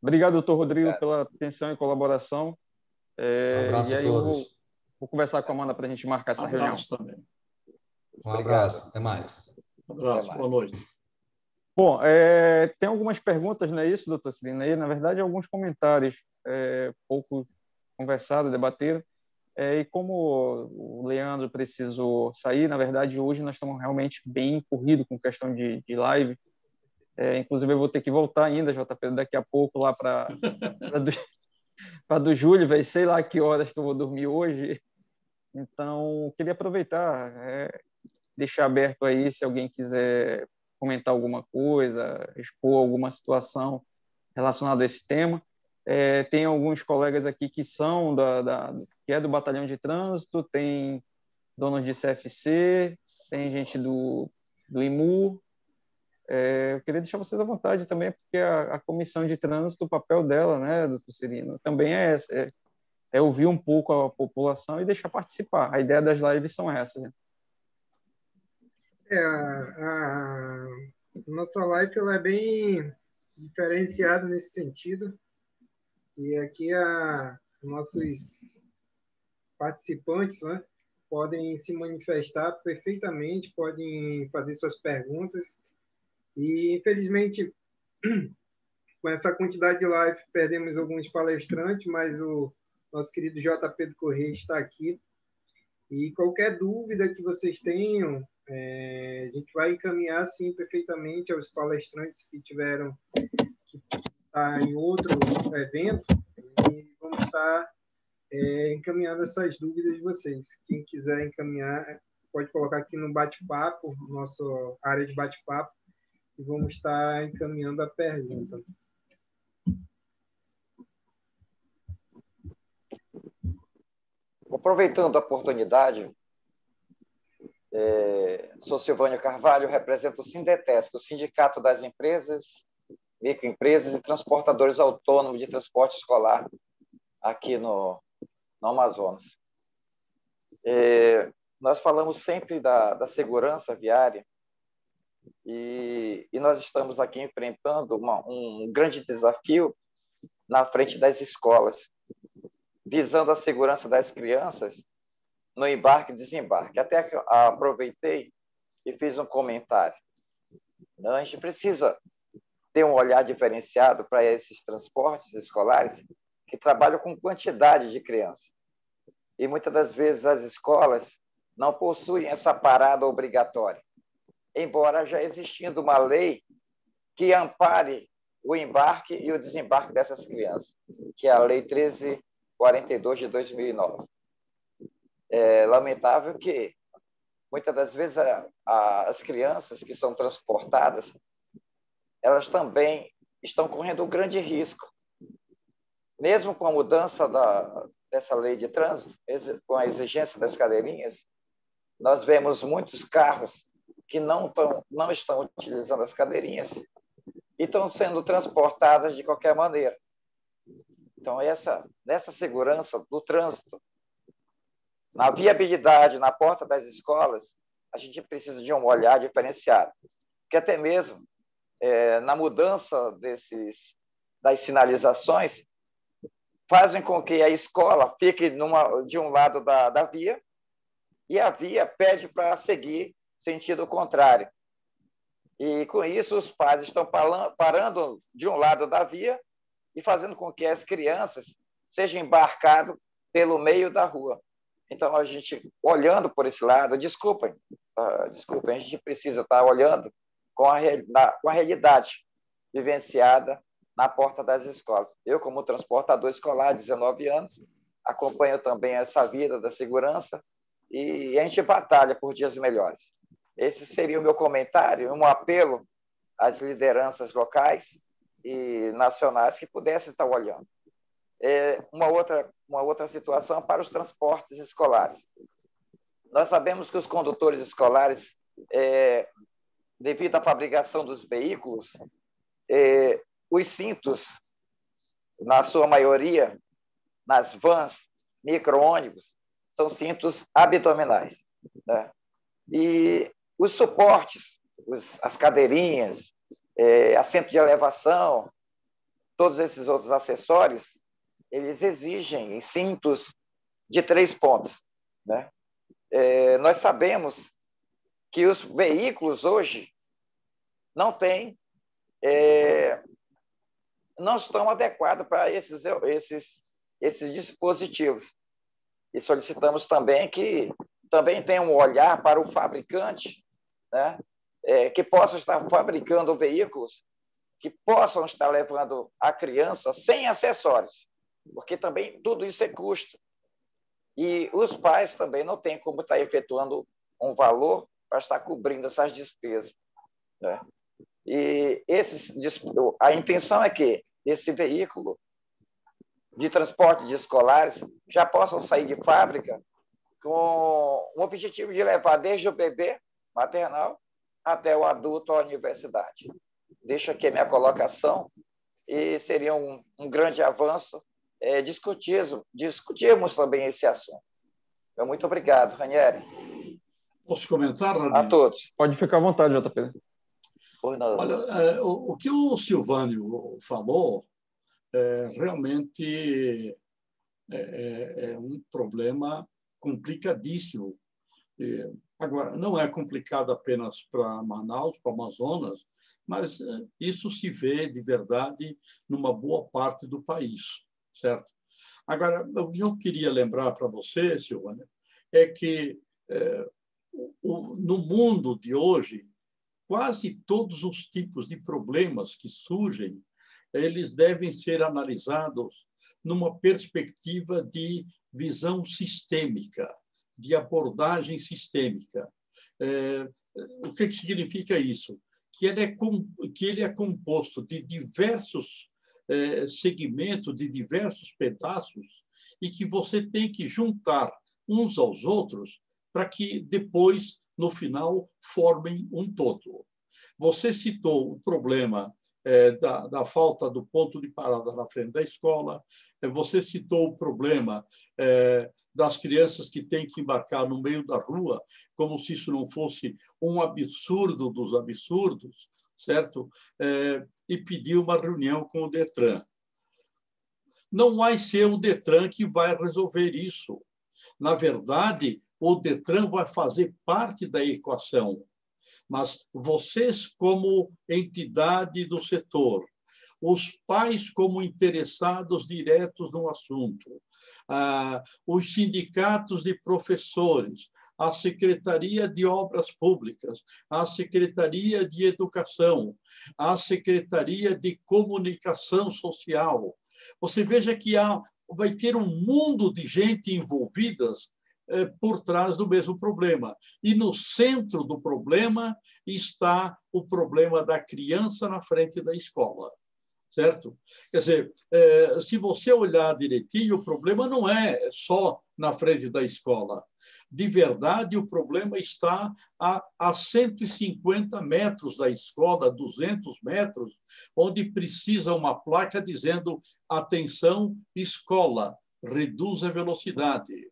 Obrigado, doutor Rodrigo, pela atenção e colaboração. Um abraço a todos. Vou conversar com a Amanda para a gente marcar essa reunião. Também. Um abraço, até mais. Um abraço, boa noite. Bom, tem algumas perguntas, não é isso, doutor Cirino? Na verdade, alguns comentários pouco conversados, debateram. E como o Leandro precisou sair, na verdade, hoje nós estamos realmente bem corridos com questão de live. Inclusive, eu vou ter que voltar ainda, JP, daqui a pouco lá para do Júlio, véio, sei lá que horas que eu vou dormir hoje. Então, queria aproveitar, deixar aberto aí, se alguém quiser comentar alguma coisa, expor alguma situação relacionada a esse tema. Tem alguns colegas aqui que são que é do Batalhão de Trânsito, tem donos de CFC, tem gente do IMU. Eu queria deixar vocês à vontade também, porque a Comissão de Trânsito, o papel dela, né, doutor Cirino, também é ouvir um pouco a população e deixar participar. A ideia das lives são essas. Né? A nossa live ela é bem diferenciada nesse sentido. E aqui nossos participantes, né, podem se manifestar perfeitamente, podem fazer suas perguntas. E, infelizmente, com essa quantidade de live, perdemos alguns palestrantes, mas o nosso querido JP do Correia está aqui. E qualquer dúvida que vocês tenham, a gente vai encaminhar, sim, perfeitamente aos palestrantes que tiveram que estar em outro evento, e vamos estar encaminhando essas dúvidas de vocês. Quem quiser encaminhar, pode colocar aqui no bate-papo, nossa área de bate-papo, e vamos estar encaminhando a pergunta. Aproveitando a oportunidade, sou Silvânia Carvalho, represento o Sindetesp, o Sindicato das Empresas, Microempresas e Transportadores Autônomos de Transporte Escolar aqui no Amazonas. Nós falamos sempre da segurança viária e nós estamos aqui enfrentando um grande desafio na frente das escolas, visando a segurança das crianças no embarque e desembarque. Até aproveitei e fiz um comentário. A gente precisa ter um olhar diferenciado para esses transportes escolares que trabalham com quantidade de crianças. E muitas das vezes as escolas não possuem essa parada obrigatória, embora já existindo uma lei que ampare o embarque e o desembarque dessas crianças, que é a Lei 1342 de 2009. É lamentável que, muitas das vezes, as crianças que são transportadas, elas também estão correndo um grande risco. Mesmo com a mudança dessa lei de trânsito, com a exigência das cadeirinhas, nós vemos muitos carros que não estão utilizando as cadeirinhas e estão sendo transportadas de qualquer maneira. Então, nessa segurança do trânsito, na viabilidade, na porta das escolas, a gente precisa de um olhar diferenciado. Que até mesmo na mudança das sinalizações, fazem com que a escola fique de um lado da via e a via pede para seguir sentido contrário. E, com isso, os pais estão parando de um lado da via e fazendo com que as crianças sejam embarcadas pelo meio da rua. Então, a gente, olhando por esse lado, desculpem, a gente precisa estar olhando com a realidade vivenciada na porta das escolas. Eu, como transportador escolar, 19 anos, acompanho também essa vida da segurança e a gente batalha por dias melhores. Esse seria o meu comentário, um apelo às lideranças locais e nacionais que pudessem estar olhando. Uma outra situação para os transportes escolares. Nós sabemos que os condutores escolares, devido à fabricação dos veículos, os cintos, na sua maioria, nas vans, micro-ônibus, são cintos abdominais, né? E os suportes, as cadeirinhas, assento de elevação, todos esses outros acessórios, eles exigem cintos de 3 pontos, né? Nós sabemos que os veículos hoje não estão adequados para esses dispositivos. E solicitamos também que tenha um olhar para o fabricante, né? Que possa estar fabricando veículos que possam estar levando a criança sem acessórios, porque também tudo isso é custo. E os pais também não têm como estar efetuando um valor para estar cobrindo essas despesas, né? E a intenção é que esse veículo de transporte de escolares já possam sair de fábrica com o objetivo de levar desde o bebê maternal até o adulto à universidade. Deixo aqui a minha colocação e seria um grande avanço discutirmos também esse assunto. Muito obrigado, Ranieri. Posso comentar, Ranieri? A todos. Pode ficar à vontade, JP. Olha, o que o Silvânio falou realmente é um problema complicadíssimo. Agora, não é complicado apenas para Manaus, para Amazonas, mas isso se vê de verdade numa boa parte do país, certo? Agora, o que eu queria lembrar para você, Silvânia, é que no mundo de hoje, quase todos os tipos de problemas que surgem, eles devem ser analisados numa perspectiva de visão sistêmica, de abordagem sistêmica. O que significa isso? Que ele é composto de diversos segmentos, de diversos pedaços, e que você tem que juntar uns aos outros para que depois, no final, formem um todo. Você citou o problema da falta do ponto de parada na frente da escola, você citou o problema das crianças que têm que embarcar no meio da rua, como se isso não fosse um absurdo dos absurdos, certo? E pediu uma reunião com o Detran. Não vai ser o Detran que vai resolver isso. Na verdade, o Detran vai fazer parte da equação, mas vocês, como entidade do setor, os pais como interessados diretos no assunto, os sindicatos de professores, a Secretaria de Obras Públicas, a Secretaria de Educação, a Secretaria de Comunicação Social. Você veja que vai ter um mundo de gente envolvidas por trás do mesmo problema. E no centro do problema está o problema da criança na frente da escola. Certo? Quer dizer, se você olhar direitinho, o problema não é só na frente da escola. de verdade, o problema está a 150 metros da escola, 200 metros, onde precisa uma placa dizendo: atenção, escola, reduz a velocidade.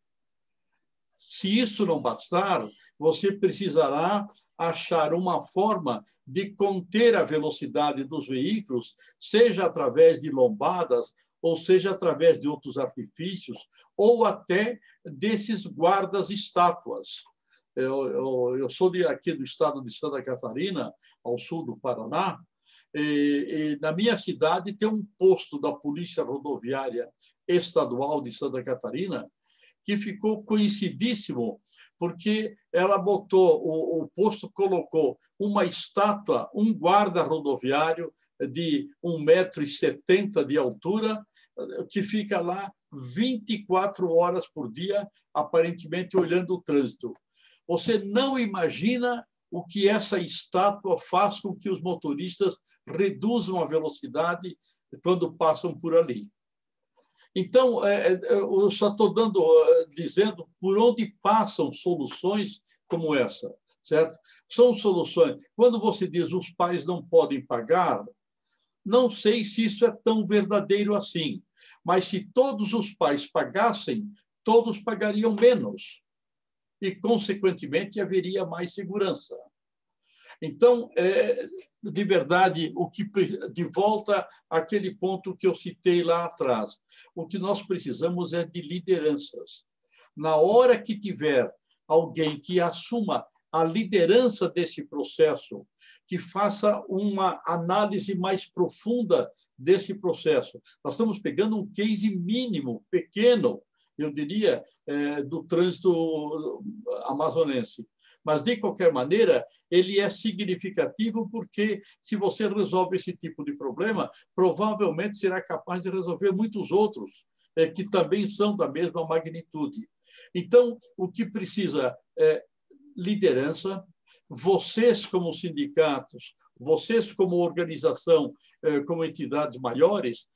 Se isso não bastar, você precisará achar uma forma de conter a velocidade dos veículos, seja através de lombadas, ou seja através de outros artifícios, ou até desses guardas-estátuas. Eu sou aqui do estado de Santa Catarina, ao sul do Paraná, e na minha cidade tem um posto da Polícia Rodoviária Estadual de Santa Catarina, que ficou conhecidíssimo, porque ela botou, o posto colocou uma estátua, um guarda rodoviário de 1,70 m de altura, que fica lá 24 horas por dia, aparentemente olhando o trânsito. Você não imagina o que essa estátua faz com que os motoristas reduzam a velocidade quando passam por ali. Então, eu só estou dizendo por onde passam soluções como essa, certo? São soluções. Quando você diz os pais não podem pagar, não sei se isso é tão verdadeiro assim, mas se todos os pais pagassem, todos pagariam menos e, consequentemente, haveria mais segurança. Então, de verdade, de volta àquele ponto que eu citei lá atrás, o que nós precisamos é de lideranças. Na hora que tiver alguém que assuma a liderança desse processo, que faça uma análise mais profunda desse processo. Nós estamos pegando um case mínimo, pequeno, eu diria, do trânsito amazonense. Mas, de qualquer maneira, ele é significativo porque, se você resolve esse tipo de problema, provavelmente será capaz de resolver muitos outros, que também são da mesma magnitude. Então, o que precisa é liderança. Vocês, como sindicatos, vocês, como organização, como entidades maiores,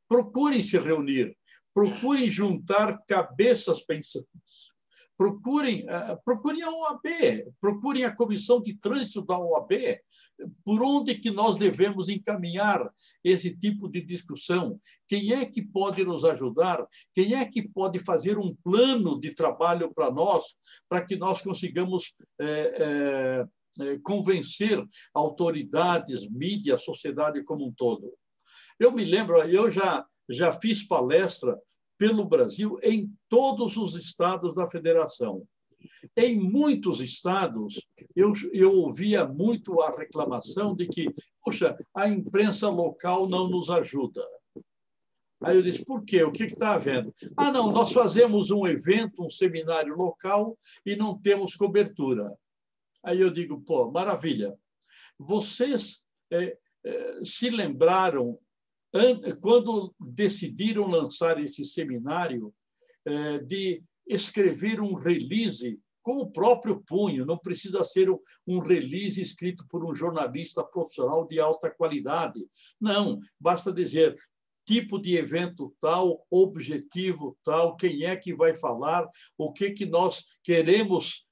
procurem se reunir, procurem juntar cabeças pensantes. Procurem a OAB, procurem a comissão de trânsito da OAB, por onde que nós devemos encaminhar esse tipo de discussão. Quem é que pode nos ajudar? Quem é que pode fazer um plano de trabalho para nós, para que nós consigamos convencer autoridades, mídia, sociedade como um todo? Eu me lembro, eu já fiz palestra pelo Brasil em todos os estados da federação. Em muitos estados, eu ouvia muito a reclamação de que, poxa, a imprensa local não nos ajuda. Aí eu disse, por quê? O que está havendo? Ah, não, nós fazemos um evento, um seminário local e não temos cobertura. Aí eu digo, pô, maravilha. Vocês se lembraram, quando decidiram lançar esse seminário, de escrever um release com o próprio punho, não precisa ser um release escrito por um jornalista profissional de alta qualidade. Não, basta dizer tipo de evento tal, objetivo tal, quem é que vai falar, o que nós queremos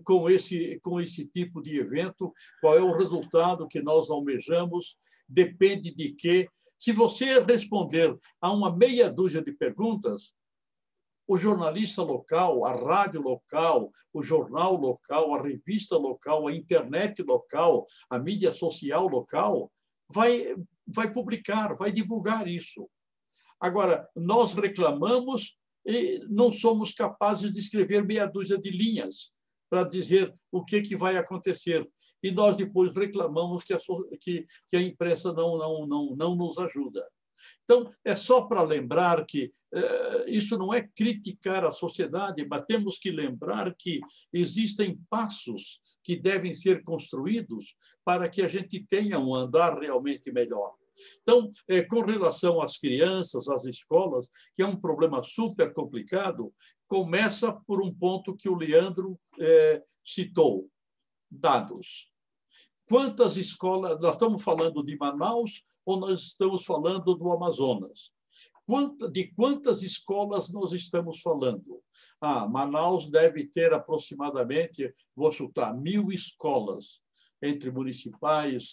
com esse tipo de evento, qual é o resultado que nós almejamos, depende de quê. Se você responder a uma meia dúzia de perguntas, o jornalista local, a rádio local, o jornal local, a revista local, a internet local, a mídia social local, vai publicar, vai divulgar isso. Agora, nós reclamamos e não somos capazes de escrever meia dúzia de linhas para dizer o que vai acontecer. E nós depois reclamamos que a imprensa não nos ajuda. Então, é só para lembrar que isso não é criticar a sociedade, mas temos que lembrar que existem passos que devem ser construídos para que a gente tenha um andar realmente melhor. Então, com relação às crianças, às escolas, que é um problema super complicado, começa por um ponto que o Leandro citou, dados. Quantas escolas, nós estamos falando de Manaus ou nós estamos falando do Amazonas? De quantas escolas nós estamos falando? Manaus deve ter aproximadamente, vou chutar, 1.000 escolas, entre municipais,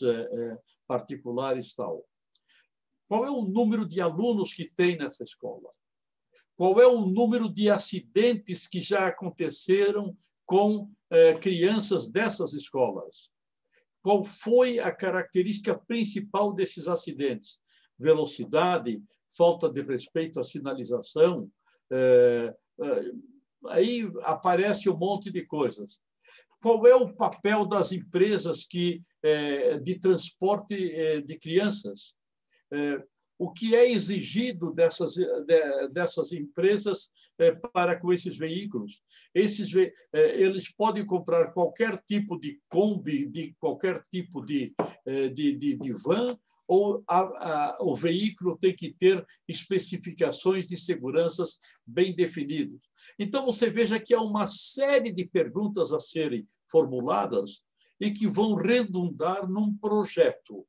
particulares e tal. Qual é o número de alunos que tem nessa escola? Qual é o número de acidentes que já aconteceram com crianças dessas escolas? Qual foi a característica principal desses acidentes? Velocidade, falta de respeito à sinalização, aí aparece um monte de coisas. Qual é o papel das empresas de transporte de crianças? O que é exigido dessas empresas para com esses veículos? Eles podem comprar qualquer tipo de Kombi, de qualquer tipo de van, ou o veículo tem que ter especificações de seguranças bem definidas. Então, você veja que há uma série de perguntas a serem formuladas e que vão redundar num projeto.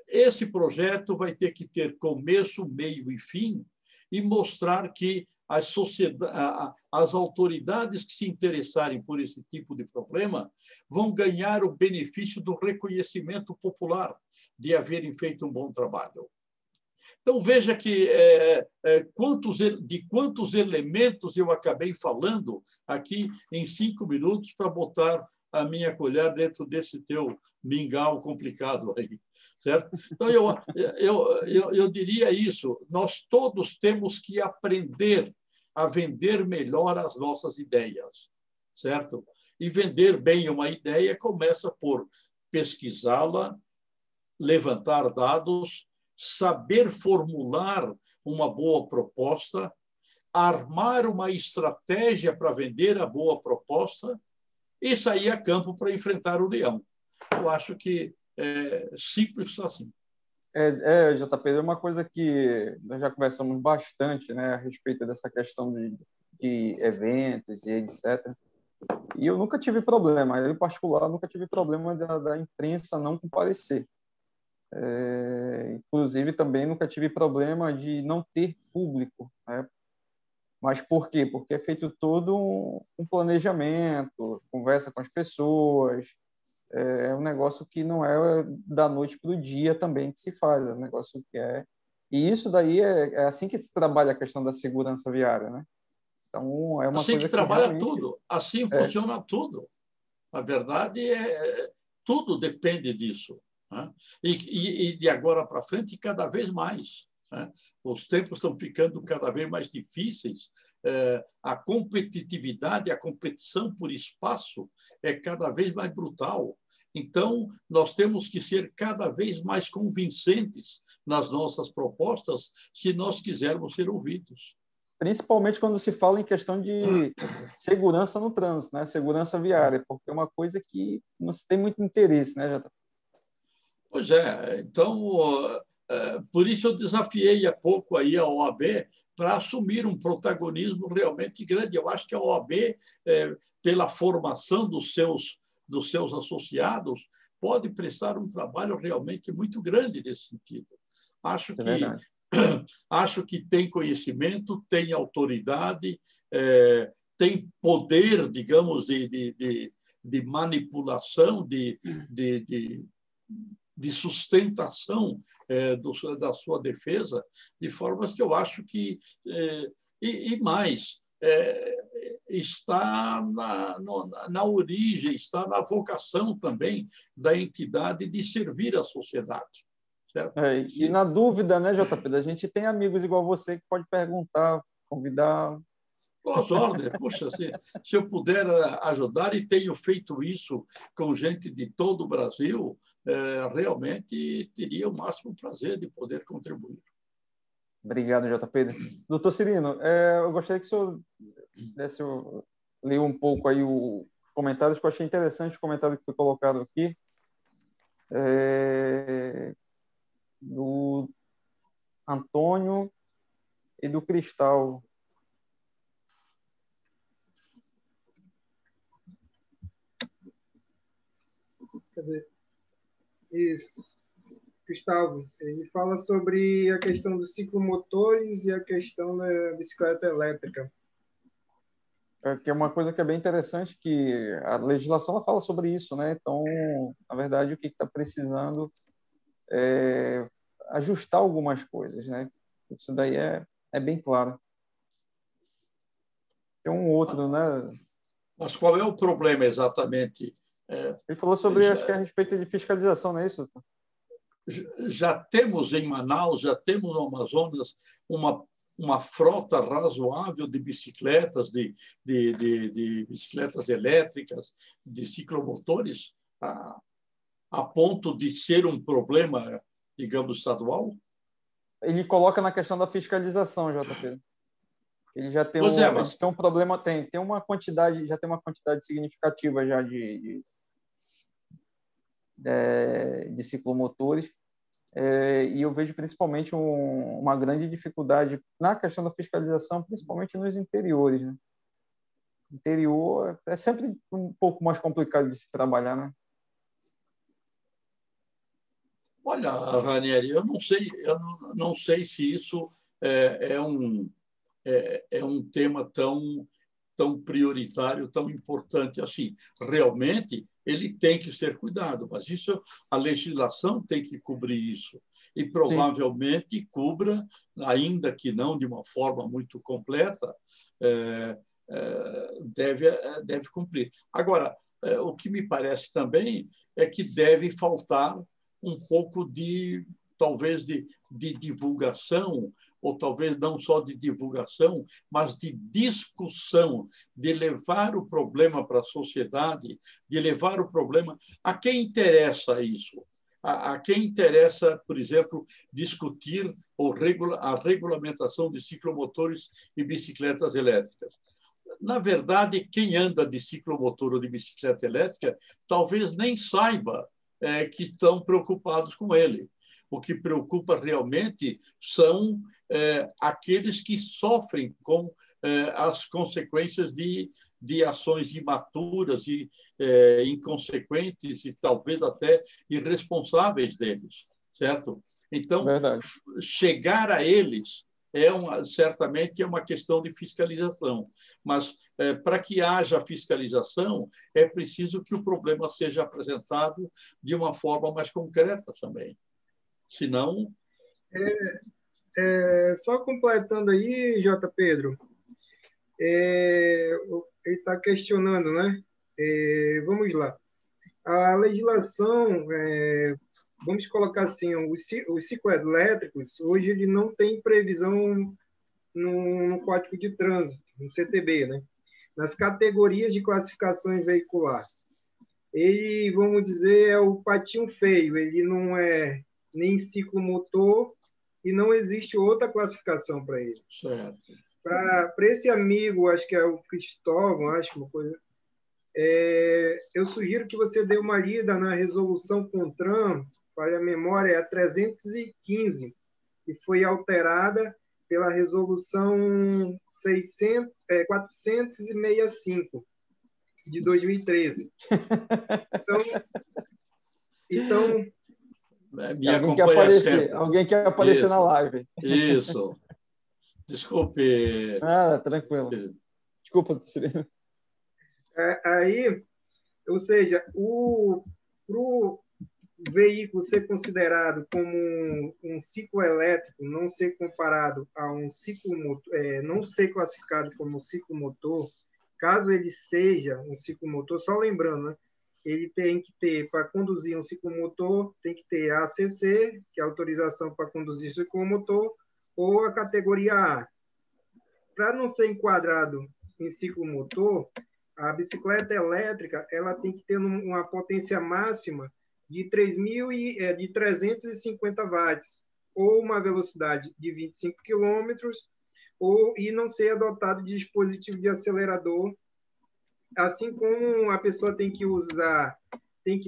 Esse projeto vai ter que ter começo, meio e fim e mostrar que as autoridades que se interessarem por esse tipo de problema vão ganhar o benefício do reconhecimento popular de haverem feito um bom trabalho. Então, veja que de quantos elementos eu acabei falando aqui em 5 minutos para botar a minha colher dentro desse teu mingau complicado aí, certo? Então, eu diria isso, nós todos temos que aprender a vender melhor as nossas ideias, certo? E vender bem uma ideia começa por pesquisá-la, levantar dados, saber formular uma boa proposta, armar uma estratégia para vender a boa proposta e sair a campo para enfrentar o leão. Eu acho que é simples assim. JP, é uma coisa que nós já conversamos bastante, né, a respeito dessa questão de eventos e etc. E eu nunca tive problema, eu, em particular, nunca tive problema da imprensa não comparecer. Inclusive, também nunca tive problema de não ter público, né? Mas por quê? Porque é feito todo um planejamento, conversa com as pessoas, é um negócio que não é da noite para o dia também que se faz, é um negócio que é... E isso daí é assim que se trabalha a questão da segurança viária, né? Então, é uma assim coisa que trabalha realmente... tudo, assim funciona tudo. A verdade tudo depende disso, né? E de agora para frente, cada vez mais, né? Os tempos estão ficando cada vez mais difíceis, a competitividade, a competição por espaço é cada vez mais brutal. Então, nós temos que ser cada vez mais convincentes nas nossas propostas se nós quisermos ser ouvidos. Principalmente quando se fala em questão de segurança no trânsito, né? Segurança viária, porque é uma coisa que não se tem muito interesse, né, JP? Pois é. Então, por isso eu desafiei há pouco aí a OAB para assumir um protagonismo realmente grande. Eu acho que a OAB, pela formação dos seus associados, pode prestar um trabalho realmente muito grande nesse sentido. Acho que tem conhecimento, tem autoridade, tem poder, digamos, de manipulação, de sustentação da sua defesa, de formas que eu acho que... E mais, está na origem, está na vocação também da entidade de servir a sociedade. E na dúvida, né, JP, a gente tem amigos igual você que pode perguntar, convidar. Boas ordens. Puxa, se eu puder ajudar, e tenho feito isso com gente de todo o Brasil, realmente teria o máximo prazer de poder contribuir. Obrigado, JP. Doutor Cirino, eu gostaria que o senhor ler um pouco aí os comentários, que eu achei interessante o comentário que foi colocado aqui. Do Antônio e do Cristal. Cadê? Isso. Gustavo, ele fala sobre a questão dos ciclomotores e a questão da bicicleta elétrica. Que é uma coisa que é bem interessante, que a legislação ela fala sobre isso, né? Então, na verdade, o que está precisando é ajustar algumas coisas, né? Isso daí é bem claro. Tem um outro, né? Mas qual é o problema exatamente? Ele falou sobre, acho que a respeito de fiscalização, não é isso? Já temos em Manaus, já temos no Amazonas uma frota razoável de bicicletas, de bicicletas elétricas, de ciclomotores, a ponto de ser um problema, digamos, estadual? Ele coloca na questão da fiscalização, JP. Ele já tem mas... tem um problema, tem uma quantidade, já tem uma quantidade significativa já de ciclomotores, e eu vejo principalmente uma grande dificuldade na questão da fiscalização, principalmente nos interiores, né? Interior é sempre um pouco mais complicado de se trabalhar, né? Olha, Ranieri, eu não sei se isso é um tema tão prioritário, tão importante assim. Realmente, ele tem que ser cuidado, mas a legislação tem que cobrir isso. E provavelmente cubra, ainda que não de uma forma muito completa, deve cumprir. Agora, o que me parece também é que deve faltar um pouco talvez de divulgação, ou talvez não só de divulgação, mas de discussão, de levar o problema para a sociedade, de levar o problema a quem interessa isso. A quem interessa, por exemplo, discutir a regulamentação de ciclomotores e bicicletas elétricas. Na verdade, quem anda de ciclomotor ou de bicicleta elétrica talvez nem saiba que estão preocupados com ele. O que preocupa realmente são aqueles que sofrem com as consequências de ações imaturas e inconsequentes e talvez até irresponsáveis deles, certo? Então, chegar a eles certamente é uma questão de fiscalização, mas para que haja fiscalização é preciso que o problema seja apresentado de uma forma mais concreta também. Senão... Só completando aí, J. Pedro, ele está questionando, né? Vamos lá. A legislação, vamos colocar assim, os cicloelétricos, hoje ele não tem previsão no Código de Trânsito, no CTB, né? Nas categorias de classificações veicular. Ele, vamos dizer, é o patinho feio, ele não é nem ciclomotor e não existe outra classificação para ele. Para esse amigo, acho que é o Cristóvão, acho uma coisa... eu sugiro que você dê uma lida na resolução CONTRAN, para a memória, é a 315, que foi alterada pela resolução 465, de 2013. Então alguém quer aparecer na live. Isso. Desculpe. Tranquilo. Desculpa, Cirino. Aí, ou seja, para o veículo ser considerado como um cicloelétrico, não ser comparado a um ciclomotor, não ser classificado como um ciclomotor, caso ele seja um ciclomotor, só lembrando, né? Ele tem que ter, para conduzir um ciclomotor, tem que ter a ACC, que é a autorização para conduzir ciclomotor, ou a categoria A. Para não ser enquadrado em ciclomotor, a bicicleta elétrica ela tem que ter uma potência máxima de 350 watts, ou uma velocidade de 25 km, e não ser adotado de dispositivo de acelerador, assim como a pessoa tem que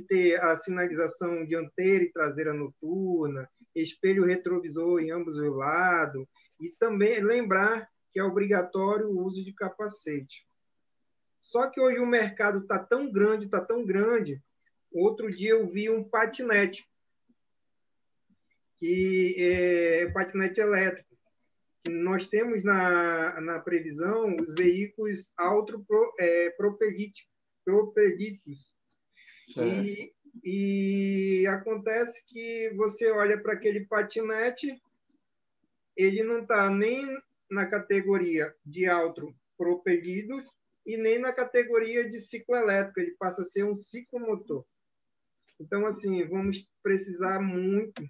ter a sinalização dianteira e traseira noturna, espelho retrovisor em ambos os lados, e também lembrar que é obrigatório o uso de capacete. Só que hoje o mercado está tão grande, outro dia eu vi um patinete, que é patinete elétrico, nós temos na previsão os veículos propelíticos. E acontece que você olha para aquele patinete, ele não está nem na categoria de autopropelidos e nem na categoria de ciclo elétrico, ele passa a ser um ciclomotor. Então, assim, vamos precisar muito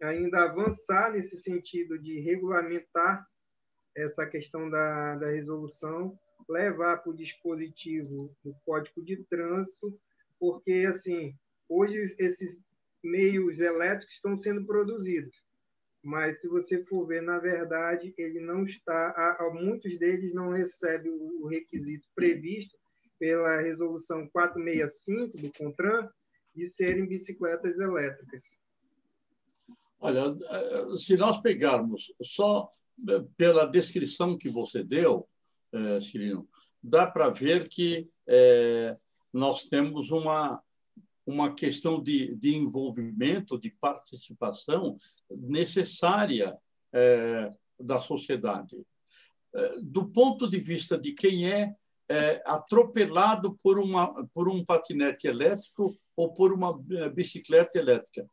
ainda avançar nesse sentido de regulamentar essa questão da resolução, levar para o dispositivo do Código de Trânsito, porque, assim, hoje esses meios elétricos estão sendo produzidos, mas se você for ver, na verdade, ele não está, muitos deles não recebem o requisito previsto pela resolução 465 do CONTRAN de serem bicicletas elétricas. Olha, se nós pegarmos só pela descrição que você deu, Cirino, dá para ver que nós temos uma questão de envolvimento, de participação necessária da sociedade. Do ponto de vista de quem é atropelado por um patinete elétrico ou por uma bicicleta elétrica.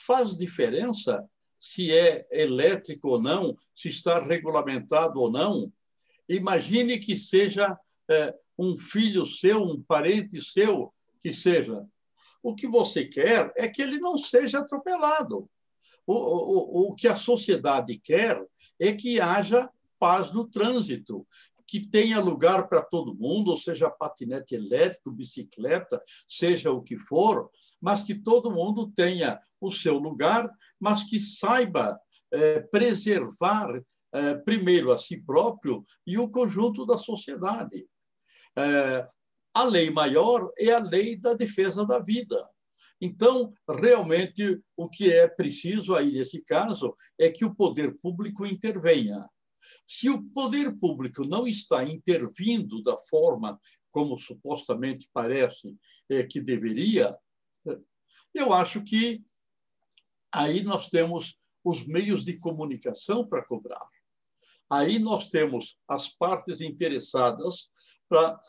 Faz diferença se é elétrico ou não, se está regulamentado ou não? Imagine que seja um filho seu, um parente seu, que seja. O que você quer é que ele não seja atropelado. O que a sociedade quer é que haja paz no trânsito, que tenha lugar para todo mundo, ou seja, patinete elétrico, bicicleta, seja o que for, mas que todo mundo tenha o seu lugar, mas que saiba preservar primeiro a si próprio e o conjunto da sociedade. A lei maior é a lei da defesa da vida. Então, realmente, o que é preciso aí, nesse caso, é que o poder público intervenha. Se o poder público não está intervindo da forma como supostamente parece que deveria, eu acho que aí nós temos os meios de comunicação para cobrar. Aí nós temos as partes interessadas para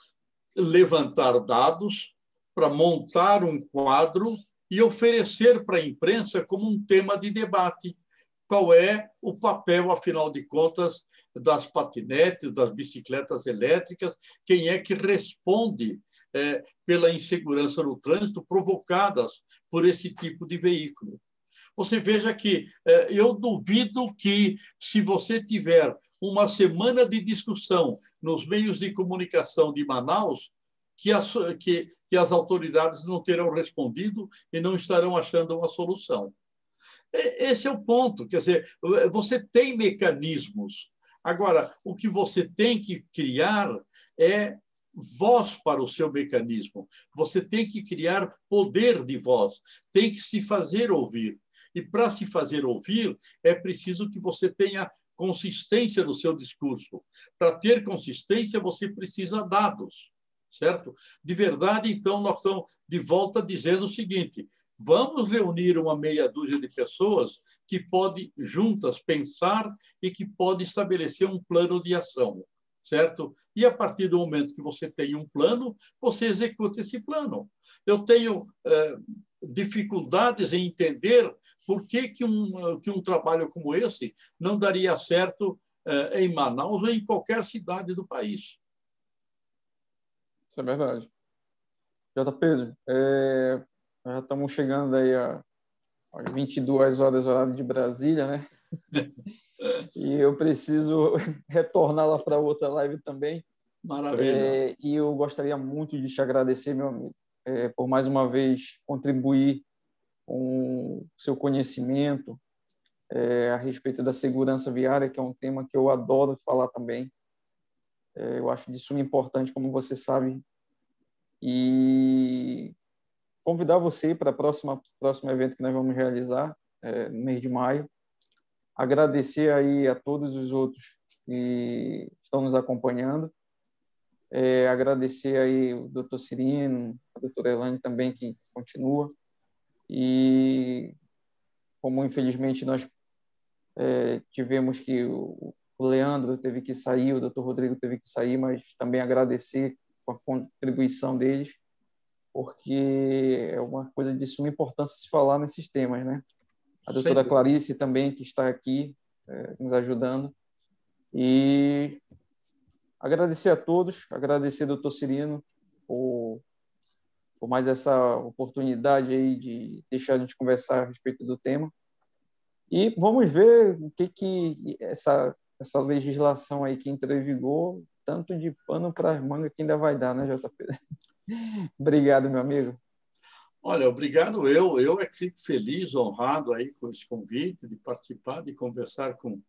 levantar dados, para montar um quadro e oferecer para a imprensa como um tema de debate. Qual é o papel, afinal de contas, das patinetes, das bicicletas elétricas? Quem é que responde pela insegurança no trânsito provocadas por esse tipo de veículo? Você veja que eu duvido que, se você tiver uma semana de discussão nos meios de comunicação de Manaus, que as autoridades não terão respondido e não estarão achando uma solução. Esse é o ponto. Quer dizer, você tem mecanismos. Agora, o que você tem que criar é voz para o seu mecanismo. Você tem que criar poder de voz. Tem que se fazer ouvir. E, para se fazer ouvir, é preciso que você tenha consistência no seu discurso. Para ter consistência, você precisa de dados, certo? De verdade, então, nós estamos de volta dizendo o seguinte: vamos reunir uma meia dúzia de pessoas que podem, juntas, pensar e que podem estabelecer um plano de ação, certo? E, a partir do momento que você tem um plano, você executa esse plano. Eu tenho dificuldades em entender por que um trabalho como esse não daria certo em Manaus ou em qualquer cidade do país. Isso é verdade. J. Pedro, já estamos chegando aí às 22 horas, horário de Brasília, né? E eu preciso retornar lá para outra live também. Maravilha. E eu gostaria muito de te agradecer, meu amigo, por mais uma vez contribuir com o seu conhecimento a respeito da segurança viária, que é um tema que eu adoro falar também. Eu acho de suma importância, como você sabe, e convidar você para o próximo evento que nós vamos realizar no mês de maio. Agradecer aí a todos os outros que estão nos acompanhando. Agradecer aí o Dr. Cirino, a doutora Elane também, que continua. E como, infelizmente, nós tivemos que o Leandro teve que sair, o Dr. Rodrigo teve que sair, mas também agradecer a contribuição deles, porque é uma coisa de suma importância se falar nesses temas, né? A doutora Clarice também, que está aqui nos ajudando. E agradecer a todos, agradecer ao doutor Cirino por mais essa oportunidade aí de deixar a gente conversar a respeito do tema. E vamos ver o que essa legislação aí que entrou em vigor, tanto de pano para as mangas que ainda vai dar, né, JP? Obrigado, meu amigo. Olha, obrigado. Eu é que fico feliz, honrado aí com esse convite de participar, de conversar com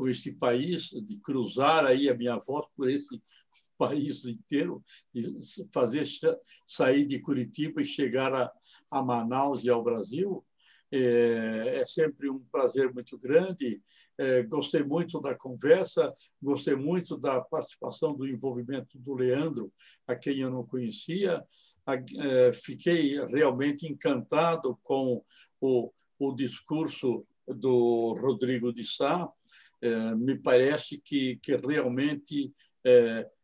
este país, de cruzar aí a minha voz por esse país inteiro, de fazer sair de Curitiba e chegar a Manaus e ao Brasil. É sempre um prazer muito grande. Gostei muito da conversa, gostei muito da participação, do envolvimento do Leandro, a quem eu não conhecia. Fiquei realmente encantado com o discurso do Rodrigo de Sá. Me parece que realmente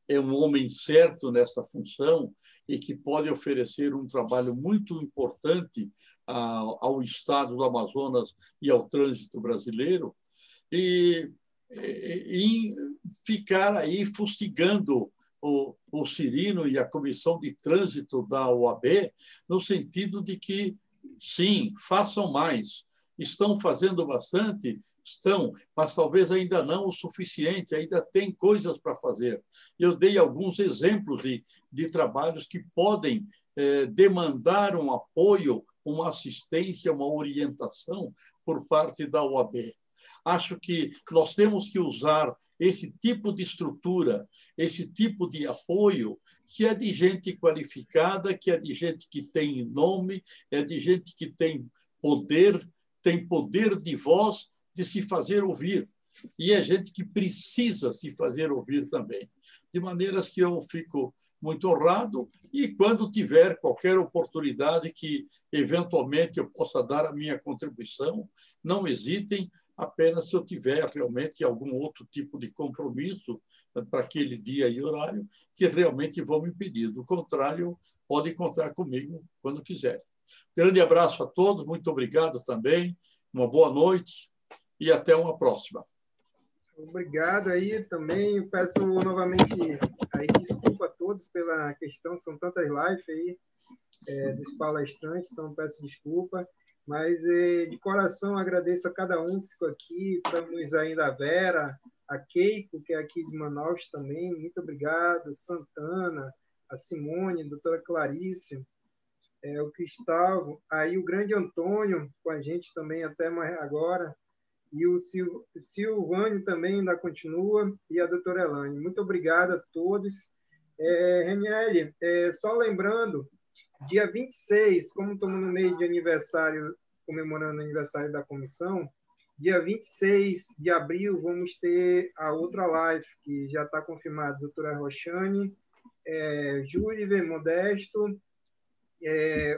é um homem certo nessa função e que pode oferecer um trabalho muito importante ao Estado do Amazonas e ao trânsito brasileiro, e ficar aí fustigando o Cirino e a Comissão de Trânsito da OAB, no sentido de que, sim, façam mais. Estão fazendo bastante? Estão, mas talvez ainda não o suficiente, ainda tem coisas para fazer. Eu dei alguns exemplos de trabalhos que podem demandar um apoio, uma assistência, uma orientação por parte da OAB. Acho que nós temos que usar esse tipo de estrutura, esse tipo de apoio, que é de gente qualificada, que é de gente que tem nome, é de gente que tem poder de voz, de se fazer ouvir. E é gente que precisa se fazer ouvir também. De maneiras que eu fico muito honrado, e quando tiver qualquer oportunidade que, eventualmente, eu possa dar a minha contribuição, não hesitem, apenas se eu tiver realmente algum outro tipo de compromisso para aquele dia e horário, que realmente vão me pedir. Do contrário, podem contar comigo quando quiserem. Grande abraço a todos, muito obrigado também, uma boa noite e até uma próxima. Obrigado aí também, eu peço novamente aí desculpa a todos pela questão, são tantas lives aí dos palestrantes, então peço desculpa, mas de coração agradeço a cada um que ficou aqui, estamos ainda a Vera, a Keiko, que é aqui de Manaus também, muito obrigado, Santana, a Simone, a doutora Clarice, o Cristóvão, aí o grande Antônio com a gente também até mais agora, e o Silvânio também ainda continua, e a doutora Elane. Muito obrigado a todos. Reniele, só lembrando, dia 26, como estamos no mês de aniversário, comemorando o aniversário da comissão, dia 26 de abril vamos ter a outra live, que já está confirmada, a doutora Roxane, Júlia Modesto,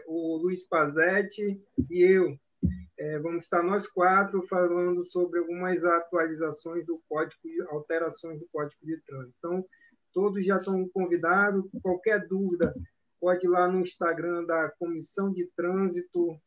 o Luiz Pazetti e eu. Vamos estar nós quatro falando sobre algumas atualizações do código, alterações do Código de Trânsito. Então, todos já estão convidados. Qualquer dúvida, pode ir lá no Instagram da Comissão de Trânsito,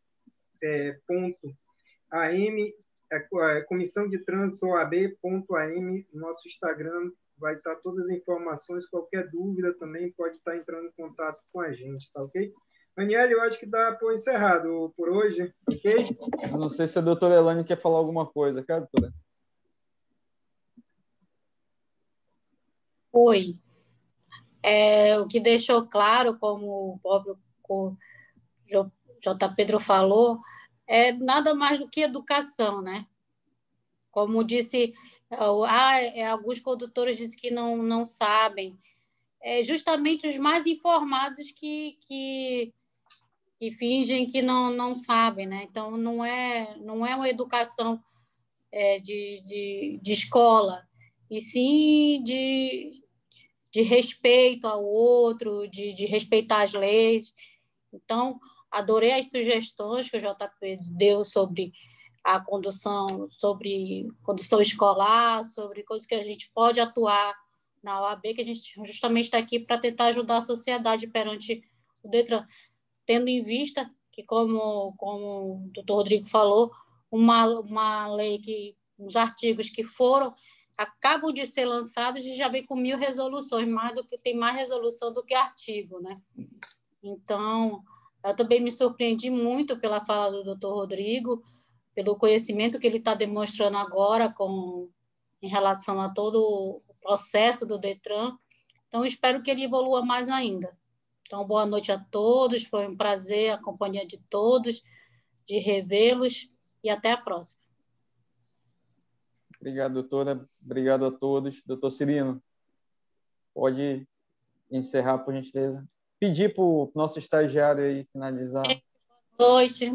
Comissão de Trânsito OAB.am, nosso Instagram vai estar todas as informações. Qualquer dúvida também pode estar entrando em contato com a gente, tá ok? Daniel, eu acho que dá por encerrado por hoje, ok? Eu não sei se a doutora Elane quer falar alguma coisa, quer, doutora? Oi. O que deixou claro, como o próprio J. Pedro falou, é nada mais do que educação, né? Como disse, alguns condutores dizem que não sabem. Justamente os mais informados que fingem que não sabem, né? Então, não é uma educação de escola, e sim de respeito ao outro, de respeitar as leis. Então, adorei as sugestões que o JP deu sobre a condução, sobre condução escolar, sobre coisas que a gente pode atuar na OAB, que a gente justamente está aqui para tentar ajudar a sociedade perante o DETRAN, tendo em vista que, como o doutor Rodrigo falou, uma lei que, os artigos que acabam de ser lançados e já vem com 1000 resoluções, tem mais resolução do que artigo, né? Então, eu também me surpreendi muito pela fala do doutor Rodrigo, pelo conhecimento que ele está demonstrando agora em relação a todo o processo do DETRAN. Então, espero que ele evolua mais ainda. Então, boa noite a todos, foi um prazer a companhia de todos, de revê-los, e até a próxima. Obrigado, doutora. Obrigado a todos. Doutor Cirino, pode encerrar, por gentileza. Pedir para o nosso estagiário aí finalizar. Boa noite.